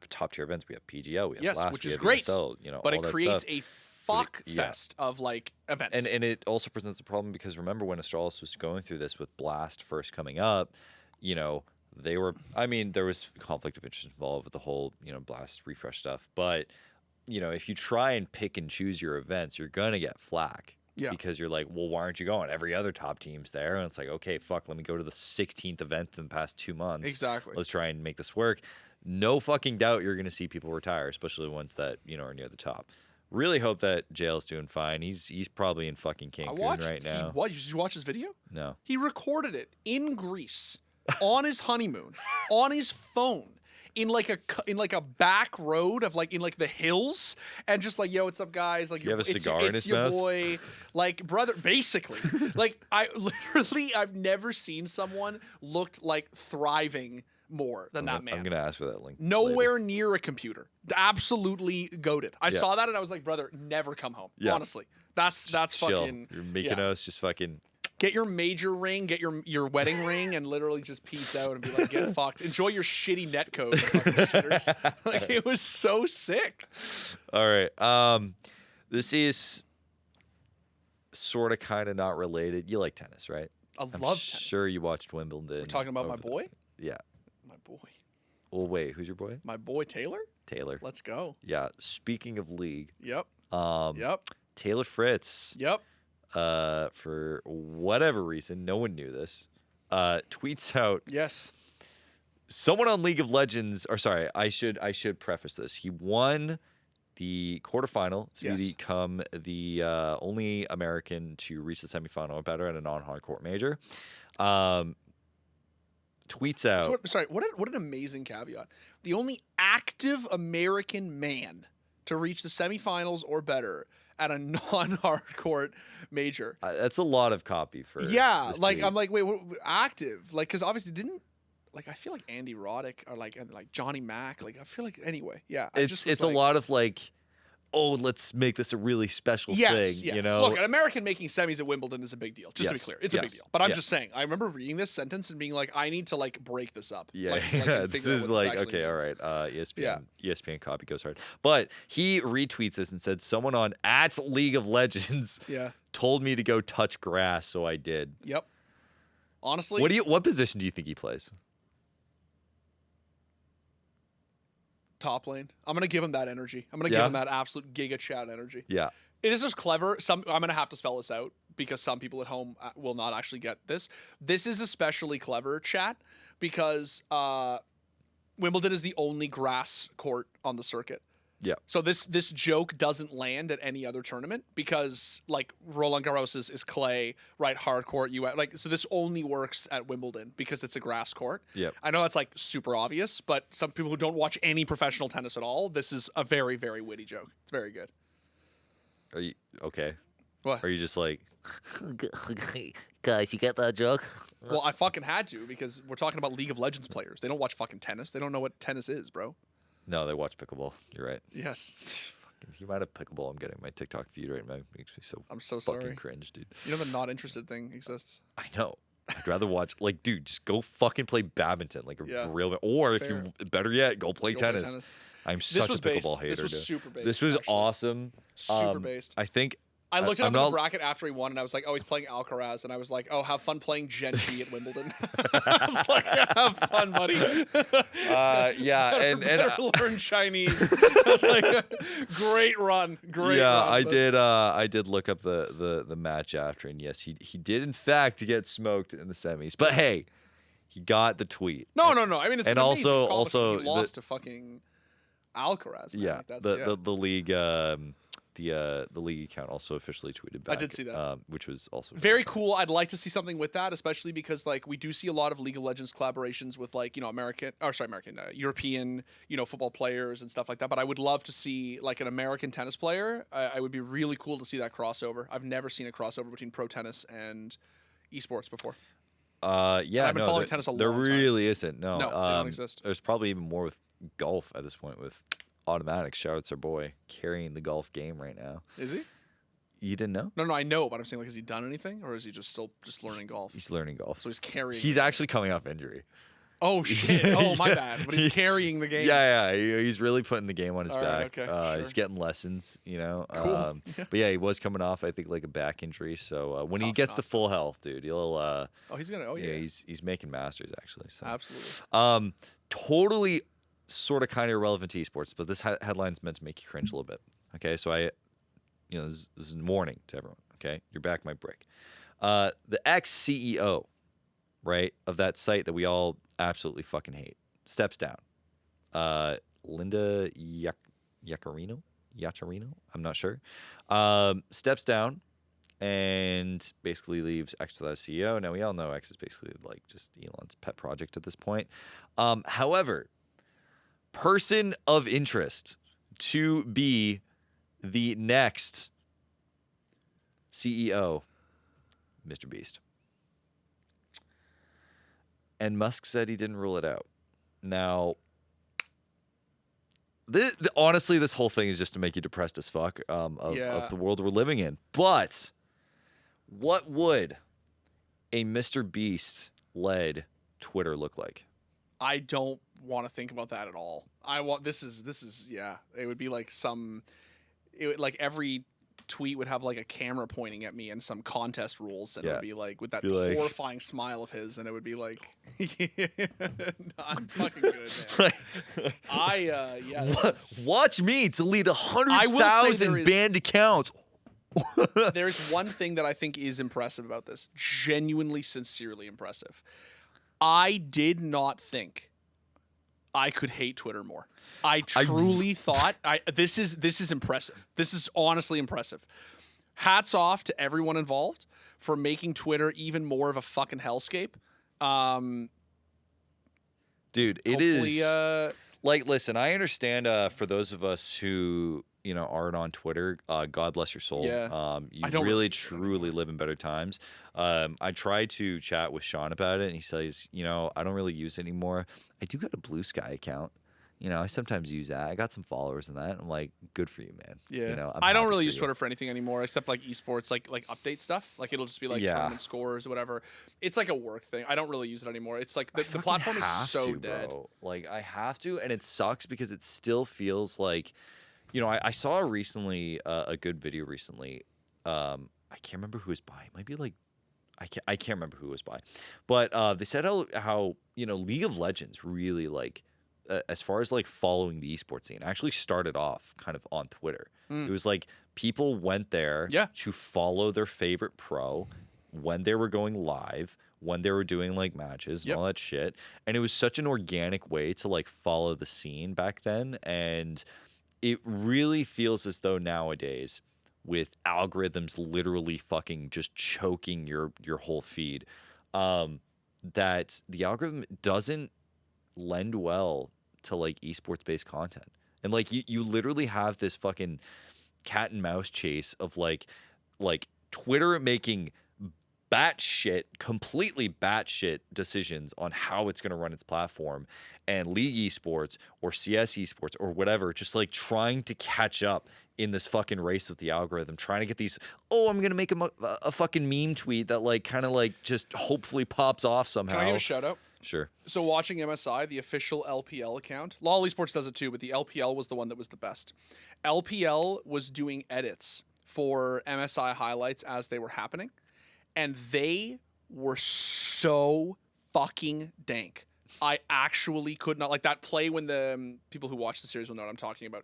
S1: top tier events. We have PGL, we have Blast,
S2: which
S1: we
S2: is
S1: have
S2: great.
S1: ESL, you know,
S2: but
S1: all
S2: it creates
S1: stuff.
S2: a fuck fest of, like, events.
S1: And it also presents a problem because remember when Astralis was going through this with Blast first coming up, you know, they were. I mean, there was conflict of interest involved with the whole blast refresh stuff, but if you try and pick and choose your events, you're gonna get flack.
S2: Yeah.
S1: Because you're like, well, why aren't you going? Every other top team's there. And it's like, okay, fuck, let me go to the 16th event in the past 2 months.
S2: Exactly.
S1: Let's try and make this work. No fucking doubt you're going to see people retire, especially the ones that, are near the top. Really hope that Jail's doing fine. He's probably in fucking Cancun right now.
S2: What? Did you watch his video?
S1: No.
S2: He recorded it in Greece on his honeymoon on his phone. In like a back road of in the hills, and just like, yo, what's up, guys? Like,
S1: you have a cigar in his
S2: your
S1: mouth?
S2: Boy, like, brother, basically. I've never seen someone looked like thriving more than that man.
S1: I'm gonna ask for that link.
S2: Nowhere
S1: later.
S2: near a computer. Absolutely goated. I saw that and I was like, brother, never come home. Yeah. Honestly, that's
S1: chill.
S2: fucking.
S1: You're making us just fucking.
S2: Get your major ring, get your wedding ring, and literally just peace out and be like, get fucked. Enjoy your shitty netcode, fucking shitters. Like, it was so sick.
S1: All right. This is sort of kind of not related. You like tennis, right?
S2: I love tennis.
S1: Sure you watched Wimbledon.
S2: We're talking about my boy?
S1: Yeah.
S2: My boy.
S1: Well, wait, who's your boy?
S2: My boy Taylor?
S1: Taylor.
S2: Let's go.
S1: Yeah. Speaking of league.
S2: Yep.
S1: Yep. Taylor Fritz.
S2: Yep.
S1: For whatever reason, no one knew this, tweets out.
S2: Yes.
S1: Someone on League of Legends, or sorry, I should preface this. He won the quarterfinal to become the only American to reach the semifinal or better at a non-hardcourt major. Tweets out.
S2: What an amazing caveat. The only active American man to reach the semifinals or better at a non-hardcourt major.
S1: That's a lot of copy for.
S2: Yeah,
S1: this
S2: like
S1: tweet.
S2: I'm like, wait, active? Like, because obviously didn't. Like, I feel like Andy Roddick or like Johnny Mack. Like, I feel like anyway. Yeah,
S1: it's a lot of like, oh, let's make this a really special thing.
S2: Yes.
S1: You know,
S2: Look, an American making semis at Wimbledon is a big deal. Just to be clear, it's a big deal. But I'm just saying, I remember reading this sentence and being like, I need to break this up.
S1: Yeah,
S2: and
S1: this
S2: figure out
S1: is
S2: what
S1: like,
S2: actually
S1: okay, all
S2: means.
S1: right. ESPN copy goes hard. But he retweets this and said, someone on at League of Legends told me to go touch grass, so I did.
S2: Yep. Honestly,
S1: what position do you think he plays?
S2: Top lane. I'm gonna give him that energy. I'm gonna give him that absolute giga chat energy.
S1: Yeah.
S2: It is just clever. I'm gonna have to spell this out because some people at home will not actually get this. This is especially clever, chat, because Wimbledon is the only grass court on the circuit.
S1: Yeah.
S2: So this joke doesn't land at any other tournament because Roland Garros is clay, right? Hard court, so this only works at Wimbledon because it's a grass court.
S1: Yeah.
S2: I know that's super obvious, but some people who don't watch any professional tennis at all, this is a very, very witty joke. It's very good.
S1: Are you okay?
S2: What?
S1: Are you just like,
S4: guys, you get that joke?
S2: Well, I fucking had to because we're talking about League of Legends players. They don't watch fucking tennis. They don't know what tennis is, bro.
S1: no, they watch pickleball. You're right.
S2: Yes.
S1: Fucking, the amount of pickleball I'm getting on my TikTok feed right now makes me so.
S2: I'm so
S1: fucking
S2: sorry.
S1: cringe, dude.
S2: You know the not interested thing exists.
S1: I know. I'd rather watch dude, just go fucking play badminton, real, or if
S2: Fair.
S1: you better yet, go play tennis. I'm such a pickleball hater.
S2: This was
S1: dude.
S2: super based.
S1: This was
S2: actually.
S1: awesome.
S2: Super based.
S1: I think
S2: I looked it
S1: I'm
S2: up in
S1: not-
S2: the bracket after he won, and I was like, oh, he's playing Alcaraz. And I was like, oh, have fun playing Gen.G at Wimbledon. I was like, have fun, buddy.
S1: yeah, and
S2: better learn Chinese. I was like, great run. Great run.
S1: I did look up the match after, and yes, he did in fact get smoked in the semis. But hey, he got the tweet.
S2: No. I mean, it's
S1: and
S2: an
S1: also
S2: also he lost to fucking Alcaraz. Man.
S1: Yeah,
S2: That's,
S1: the league. The league account also officially tweeted back.
S2: I did see that,
S1: which was also
S2: very cool. I'd like to see something with that, especially because we do see a lot of League of Legends collaborations with European football players and stuff like that. But I would love to see an American tennis player. I would be really cool to see that crossover. I've never seen a crossover between pro tennis and esports before.
S1: Yeah,
S2: I've been following tennis a long
S1: there
S2: time.
S1: really isn't. No,
S2: they don't exist.
S1: There's probably even more with golf at this point with. Automatic. Shout out to our boy carrying the golf game right now.
S2: Is he?
S1: You didn't know?
S2: No, I know, but I'm saying has he done anything or is he just learning golf?
S1: He's learning golf.
S2: So he's carrying.
S1: He's actually coming off injury.
S2: Oh shit! Oh my bad. But he's carrying the game.
S1: Yeah, he's really putting the game on his
S2: All
S1: back.
S2: right, okay,
S1: He's
S2: sure.
S1: getting lessons, you know.
S2: Cool. Yeah.
S1: But yeah, he was coming off, I think, like a back injury. So when he gets to full health, dude, he'll.
S2: Oh, he's gonna. Oh yeah.
S1: He's making masters actually. So
S2: Absolutely.
S1: totally, sort of, kind of irrelevant to esports, but this headline's meant to make you cringe a little bit. Okay, so this is warning to everyone. Okay, your back might break. The ex-CEO, right, of that site that we all absolutely fucking hate, steps down. Linda Yaccarino, I'm not sure, steps down and basically leaves X without a CEO. Now, we all know X is basically like just Elon's pet project at this point. However, person of interest to be the next CEO, Mr. Beast. And Musk said he didn't rule it out. Now, honestly, this whole thing is just to make you depressed as fuck of the world we're living in. But what would a Mr. Beast-led Twitter look like?
S2: I don't want to think about that at all. This is yeah. It would be like like every tweet would have like a camera pointing at me and some contest rules, and it would be like with that horrifying smile of his, and it would be like, I'm fucking good, man.
S1: Watch me to lead 100,000 banned accounts.
S2: There's one thing that I think is impressive about this. Genuinely, sincerely impressive. I did not think I could hate Twitter more. I truly thought this is impressive. This is honestly impressive. Hats off to everyone involved for making Twitter even more of a fucking hellscape.
S1: Dude, it is like, listen, I understand for those of us who, aren't on Twitter, God bless your soul.
S2: Yeah.
S1: You really truly live in better times. I tried to chat with Sean about it, and he says, I don't really use it anymore. I do got a Blue Sky account. I sometimes use that. I got some followers in that. I'm like, good for you, man.
S2: Yeah. I don't really use Twitter for anything anymore, except like esports, like update stuff. Like it'll just be like tournament scores or whatever. It's like a work thing. I don't really use it anymore. It's like the platform is so dead.
S1: Bro. Like I have to, and it sucks because it still feels like, I saw recently a good video recently. I can't remember who was by. It might be like, I can't remember who it was by, but they said how League of Legends really like. As far as like following the esports scene, I actually started off kind of on Twitter. It was like people went there to follow their favorite pro when they were going live, when they were doing like matches and all that shit. And it was such an organic way to like follow the scene back then. And it really feels as though nowadays, with algorithms literally fucking just choking your whole feed, that the algorithm doesn't lend well to like esports based content. And like you literally have this fucking cat and mouse chase of like Twitter making completely batshit decisions on how it's going to run its platform, and League esports or CS esports or whatever just like trying to catch up in this fucking race with the algorithm, trying to get these, I'm going to make a fucking meme tweet that like kind of like just hopefully pops off somehow.
S2: Can I give a shout out?
S1: Sure.
S2: So watching MSI, the official LPL account, LoL Esports does it too, but the LPL was the one that was the best. LPL was doing edits for MSI highlights as they were happening, and they were so fucking dank. I actually could not, like that play when the people who watch the series will know what I'm talking about.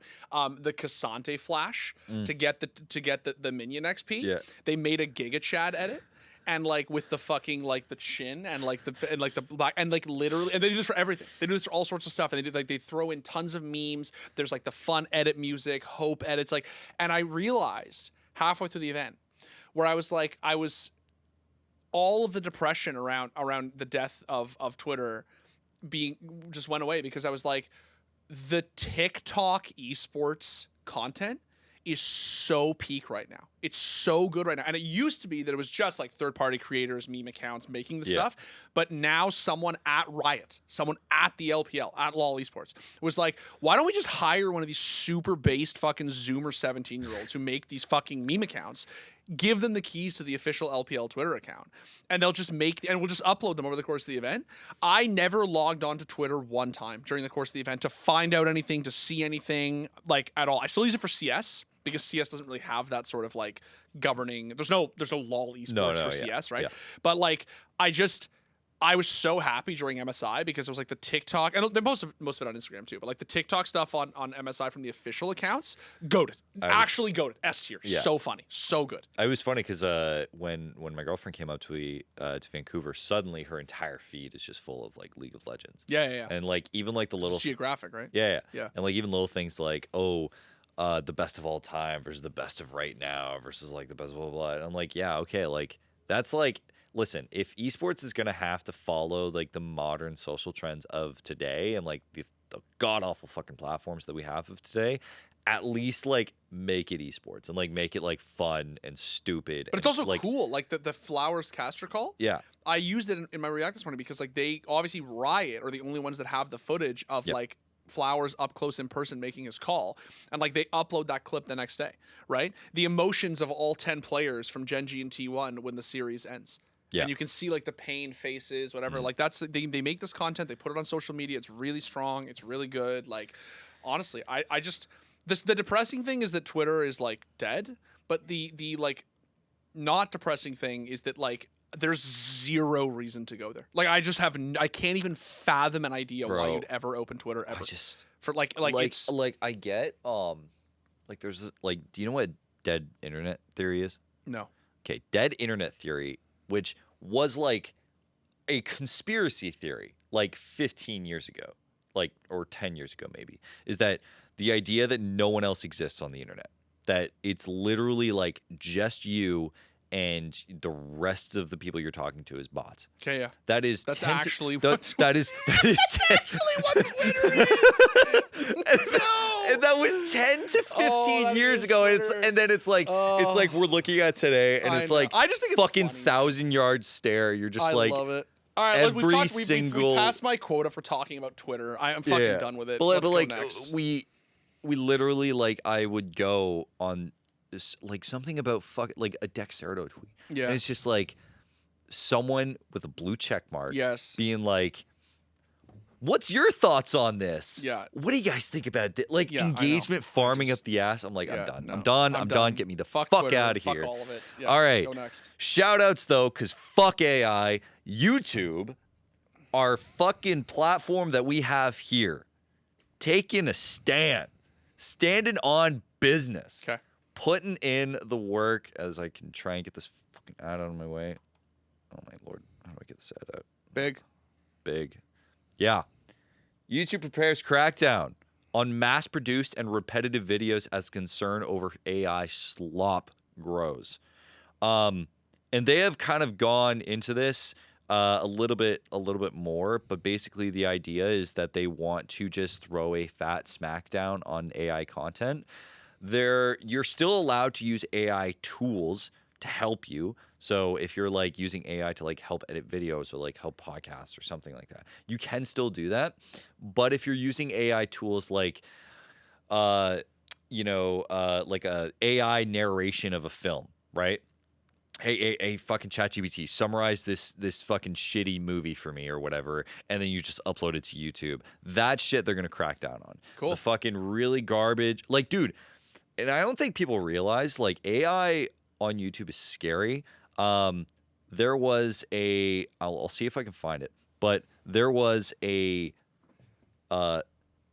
S2: The Cassante flash to get the minion XP.
S1: Yeah.
S2: They made a Giga Chad edit. And like with the fucking like the chin and like the black and like literally, and they do this for everything. They do this for all sorts of stuff, and they do like they throw in tons of memes. There's like the fun edit music, hope edits, like. And I realized halfway through the event where I was all of the depression around the death of Twitter just went away, because I was like, the TikTok esports content is so peak right now. It's so good right now. And it used to be that it was just like third-party creators, meme accounts making the stuff. But now someone at Riot, someone at the LPL, at LoL Esports, was like, why don't we just hire one of these super based fucking Zoomer 17-year-olds who make these fucking meme accounts? give them the keys to the official LPL Twitter account, and they'll just we'll just upload them over the course of the event. I never logged on to Twitter one time during the course of the event to find out anything, to see anything like at all. I still use it for CS because CS doesn't really have that sort of like governing. There's no LOL esports for CS, right?
S1: Yeah.
S2: But like I was so happy during MSI because it was like the TikTok, and they most of it on Instagram too, but like the TikTok stuff on MSI from the official accounts, goated. Actually goated. S tier.
S1: Yeah.
S2: So funny. So good.
S1: It was funny because when my girlfriend came up to Vancouver, suddenly her entire feed is just full of like League of Legends.
S2: Yeah.
S1: And like even like the little
S2: It's geographic, right?
S1: Yeah.
S2: Yeah.
S1: And like even little things like, the best of all time versus the best of right now versus like the best of blah, blah, blah. And I'm like, yeah, okay, like that's like, listen, if esports is gonna have to follow like the modern social trends of today and like the god awful fucking platforms that we have of today, at least like make it esports and like make it like fun and stupid.
S2: But it's also
S1: like,
S2: cool, like the Flowers caster call.
S1: Yeah.
S2: I used it in my React this morning because like they obviously Riot are the only ones that have the footage of like Flowers up close in person making his call, and like they upload that clip the next day, right? The emotions of all 10 players from Gen.G and T1 when the series ends. Yeah. And you can see like the pain faces, whatever. Like that's they make this content, they put it on social media. It's really strong. It's really good. Like honestly, I just the depressing thing is that Twitter is like dead, but the like not depressing thing is that like there's zero reason to go there. Like I just have I can't even fathom an idea why you'd ever open Twitter ever. For like it's
S1: like I get like there's this, like, do you know what dead internet theory is?
S2: No.
S1: Okay, dead internet theory, which was like a conspiracy theory like 15 years ago, like, or 10 years ago maybe, is that the idea that no one else exists on the internet, that it's literally like just you and the rest of the people you're talking to is bots.
S2: Okay, yeah.
S1: That's
S2: actually
S1: that is
S2: actually what Twitter is.
S1: And that was 10 to 15 years ago. And then it's like we're looking at today, and it's like
S2: I just think it's
S1: fucking
S2: funny.
S1: 1,000-yard stare. You're just
S2: I love it. All right, look, we've passed my quota for talking about Twitter. I'm fucking done with it.
S1: But
S2: Let's
S1: like
S2: go next.
S1: we literally like I would go on this, like something about like a Dexerto tweet.
S2: Yeah.
S1: And it's just like someone with a blue check mark being like, what's your thoughts on this?
S2: Yeah.
S1: What do you guys think about this? Like engagement farming up the ass. I'm like, I'm done.
S2: No.
S1: I'm done. Get me the fuck
S2: Twitter,
S1: out of here.
S2: Fuck all of it. Yeah,
S1: all right.
S2: Go next.
S1: Shout outs though, because fuck AI. YouTube, our fucking platform that we have here, taking a stand. Standing on business.
S2: Okay.
S1: Putting in the work as I can try and get this fucking ad out of my way. Oh my lord. How do I get this ad out? Big. Yeah. YouTube prepares crackdown on mass-produced and repetitive videos as concern over AI slop grows. And they have kind of gone into this a little bit more, but basically the idea is that they want to just throw a fat smackdown on AI content. You're still allowed to use AI tools to help you. So if you're like using AI to like help edit videos or like help podcasts or something like that, you can still do that. But if you're using AI tools like, like a AI narration of a film, right? Hey, fucking ChatGPT, summarize this fucking shitty movie for me or whatever, and then you just upload it to YouTube. That shit they're gonna crack down on.
S2: Cool.
S1: The fucking really garbage, like, dude. And I don't think people realize like AI on YouTube is scary. There was I'll see if I can find it, but there was a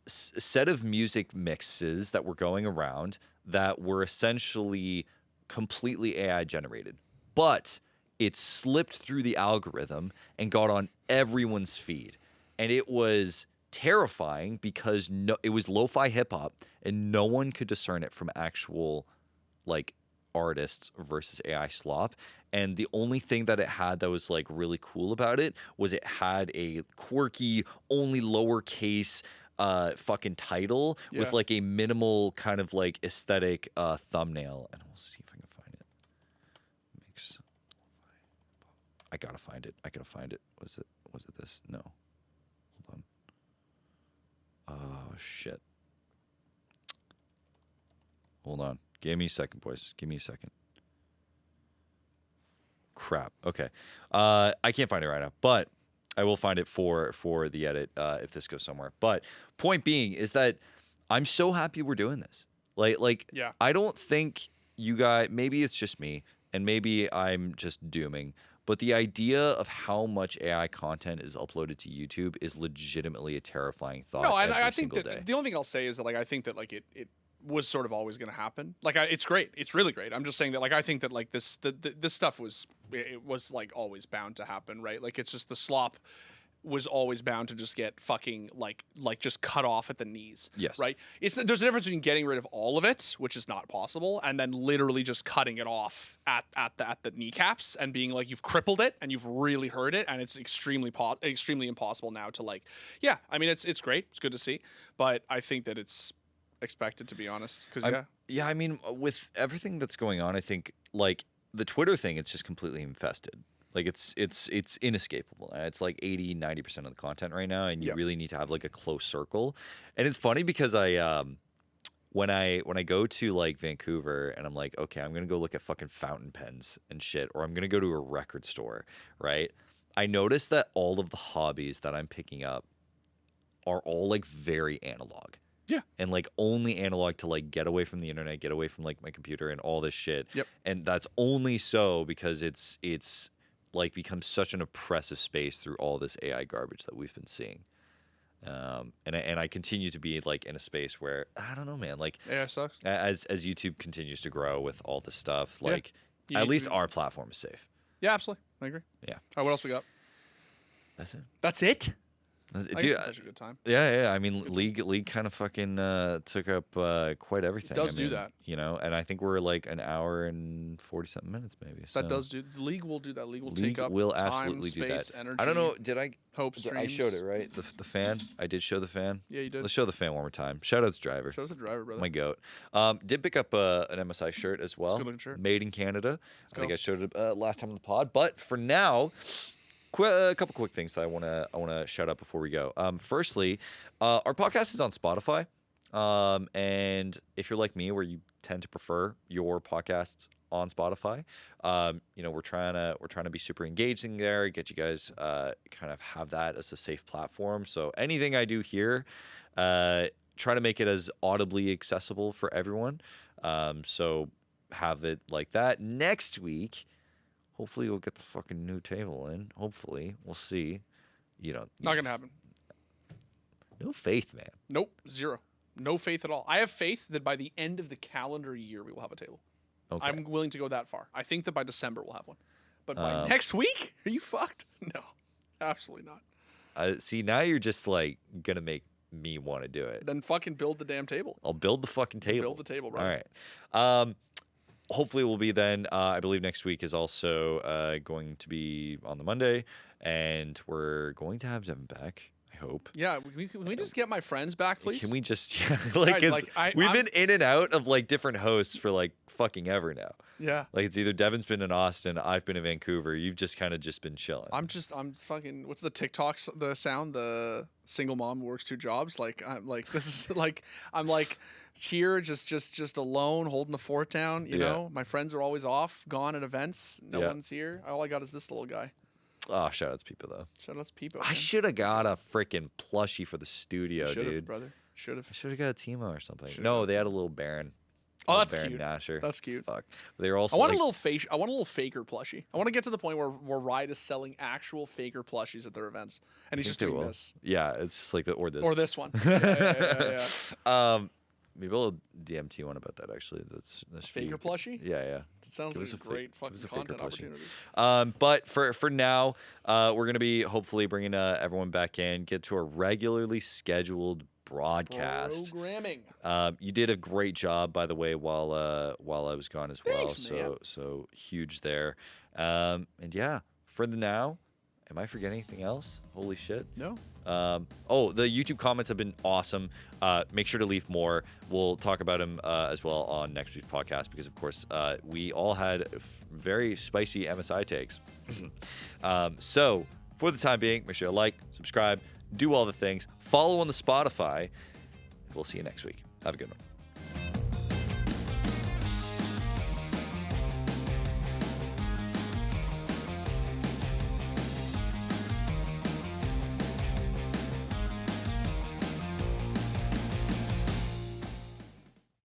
S1: set of music mixes that were going around that were essentially completely AI generated. But it slipped through the algorithm and got on everyone's feed. And it was terrifying because it was lo-fi hip-hop and no one could discern it from actual like artists versus AI slop. And the only thing that it had that was like really cool about it was it had a quirky, only lowercase fucking title with like a minimal kind of like aesthetic thumbnail. And we'll see if I can find it. I gotta find it. Was it this? No. Hold on. Oh shit. Hold on. Give me a second, boys. Give me a second. crap. Okay. I can't find it right now, but I will find it for the edit if this goes somewhere. But point being is that I'm so happy we're doing this. Like
S2: Yeah.
S1: I don't think you guys, maybe it's just me and maybe I'm just dooming, but the idea of how much AI content is uploaded to YouTube is legitimately a terrifying thought.
S2: No, and
S1: every
S2: I think
S1: single
S2: that
S1: day.
S2: the only thing I'll say is that like I think that like it was sort of always going to happen. Like it's great. It's really great. I'm just saying that like I think that like this stuff was like always bound to happen, right? Like it's just the slop was always bound to just get fucking like just cut off at the knees.
S1: Yes.
S2: Right? There's a difference between getting rid of all of it, which is not possible, and then literally just cutting it off at the kneecaps and being like you've crippled it and you've really hurt it, and it's extremely impossible now to like. Yeah, I mean it's great. It's good to see, but I think that it's expected, to be honest, because
S1: yeah, I mean, with everything that's going on, I think like the Twitter thing, it's just completely infested. Like it's inescapable. It's like 80-90% of the content right now, and you really need to have like a close circle. And it's funny because I when I go to like Vancouver and I'm like, okay, I'm gonna go look at fucking fountain pens and shit, or I'm gonna go to a record store, right? I notice that all of the hobbies that I'm picking up are all like very analog.
S2: Yeah.
S1: And like only analog to like get away from the internet, get away from like my computer and all this shit.
S2: Yep.
S1: And that's only so because it's like become such an oppressive space through all this AI garbage that we've been seeing. And I continue to be like in a space where I don't know, man, like
S2: AI sucks.
S1: As YouTube continues to grow with all this stuff, like
S2: You
S1: at
S2: need
S1: least
S2: to-
S1: our platform is safe.
S2: Yeah, absolutely. I agree.
S1: Yeah.
S2: All right, what else we got?
S1: That's it.
S2: That's it. I
S1: Dude,
S2: guess it's such a good time.
S1: yeah. I mean, league kind of fucking took up quite everything.
S2: It does
S1: I
S2: do
S1: mean,
S2: that.
S1: you know. And I think we're like an hour and 40-something minutes, maybe.
S2: That
S1: so.
S2: does do. The league will do that. League will
S1: League
S2: take up
S1: will
S2: time,
S1: absolutely do
S2: space,
S1: that.
S2: energy.
S1: I don't know. Did I?
S2: Hope
S1: I
S2: streams.
S1: showed it right. The fan. I did show the fan.
S2: Yeah, you did.
S1: Let's show the fan one more time. Shout outs driver.
S2: Show us the driver, brother.
S1: My goat. Did pick up an MSI shirt as well.
S2: good looking shirt.
S1: Made in Canada. I think
S2: go.
S1: I showed it last time on the pod. But for now, a couple quick things that I wanna shout out before we go. Firstly, our podcast is on Spotify. And if you're like me, where you tend to prefer your podcasts on Spotify, you know, we're trying to be super engaging there, get you guys kind of have that as a safe platform. So anything I do here, try to make it as audibly accessible for everyone. So have it like that. Next week, hopefully we'll get the fucking new table in. Hopefully, we'll see. You know,
S2: Not gonna happen.
S1: No faith, man.
S2: Nope, zero. No faith at all. I have faith that by the end of the calendar year we will have a table.
S1: Okay.
S2: I'm willing to go that far. I think that by December we'll have one. But by next week, are you fucked? No, absolutely not.
S1: See, now you're just like gonna make me want to do it.
S2: Then fucking build the damn table.
S1: I'll build the fucking table.
S2: Build the table, bro.
S1: All right. Hopefully we'll be then. I believe next week is also going to be on the Monday, and we're going to have Devin back. I hope.
S2: Yeah, can we just get my friends back, please?
S1: Can we just like,
S2: Guys,
S1: we've
S2: I'm-
S1: been in and out of like different hosts for like fucking ever now.
S2: Yeah.
S1: Like it's either Devin's been in Austin, I've been in Vancouver. You've just kind of just been chilling.
S2: I'm fucking. What's the TikTok? The sound, the single mom who works 2 jobs. Like I'm like this is like I'm like here just alone holding the fort down. You
S1: Yeah.
S2: know, my friends are always off, gone at events. No
S1: Yeah.
S2: one's here. All I got is this little guy.
S1: Oh, shout outs people though.
S2: Shout out to Peepo.
S1: I should have got a freaking plushie for the studio,
S2: Should have,
S1: dude.
S2: brother. Should have.
S1: I should have got a Timo or something.
S2: Should've
S1: No,
S2: got a
S1: they had a little Baron.
S2: Oh,
S1: Little
S2: that's
S1: Baron
S2: cute.
S1: Nasher.
S2: That's cute.
S1: Fuck. But they were also
S2: I want
S1: like,
S2: a little face. I want a little faker plushie. I want to get to the point where Riot is selling actual faker plushies at their events, and he's
S1: I
S2: just
S1: think they
S2: doing
S1: will.
S2: this
S1: Yeah, it's just like the or this.
S2: or this one. Yeah.
S1: Maybe I'll DMT one about that actually. That's
S2: Faker plushie.
S1: Yeah.
S2: That sounds
S1: Give
S2: like
S1: us
S2: a
S1: a fa-
S2: great
S1: give
S2: fucking
S1: us a faker
S2: content
S1: plushie.
S2: opportunity.
S1: But for now, we're gonna be hopefully bringing everyone back in, get to a regularly scheduled broadcast.
S2: Programming.
S1: You did a great job, by the way, while I was gone as well.
S2: Thanks, man.
S1: So huge there. And yeah, for the now, am I forgetting anything else? Holy shit.
S2: No.
S1: The YouTube comments have been awesome. Make sure to leave more. We'll talk about them as well on next week's podcast because, of course, we all had very spicy MSI takes. So for the time being, make sure to like, subscribe, do all the things. Follow on the Spotify. We'll see you next week. Have a good one.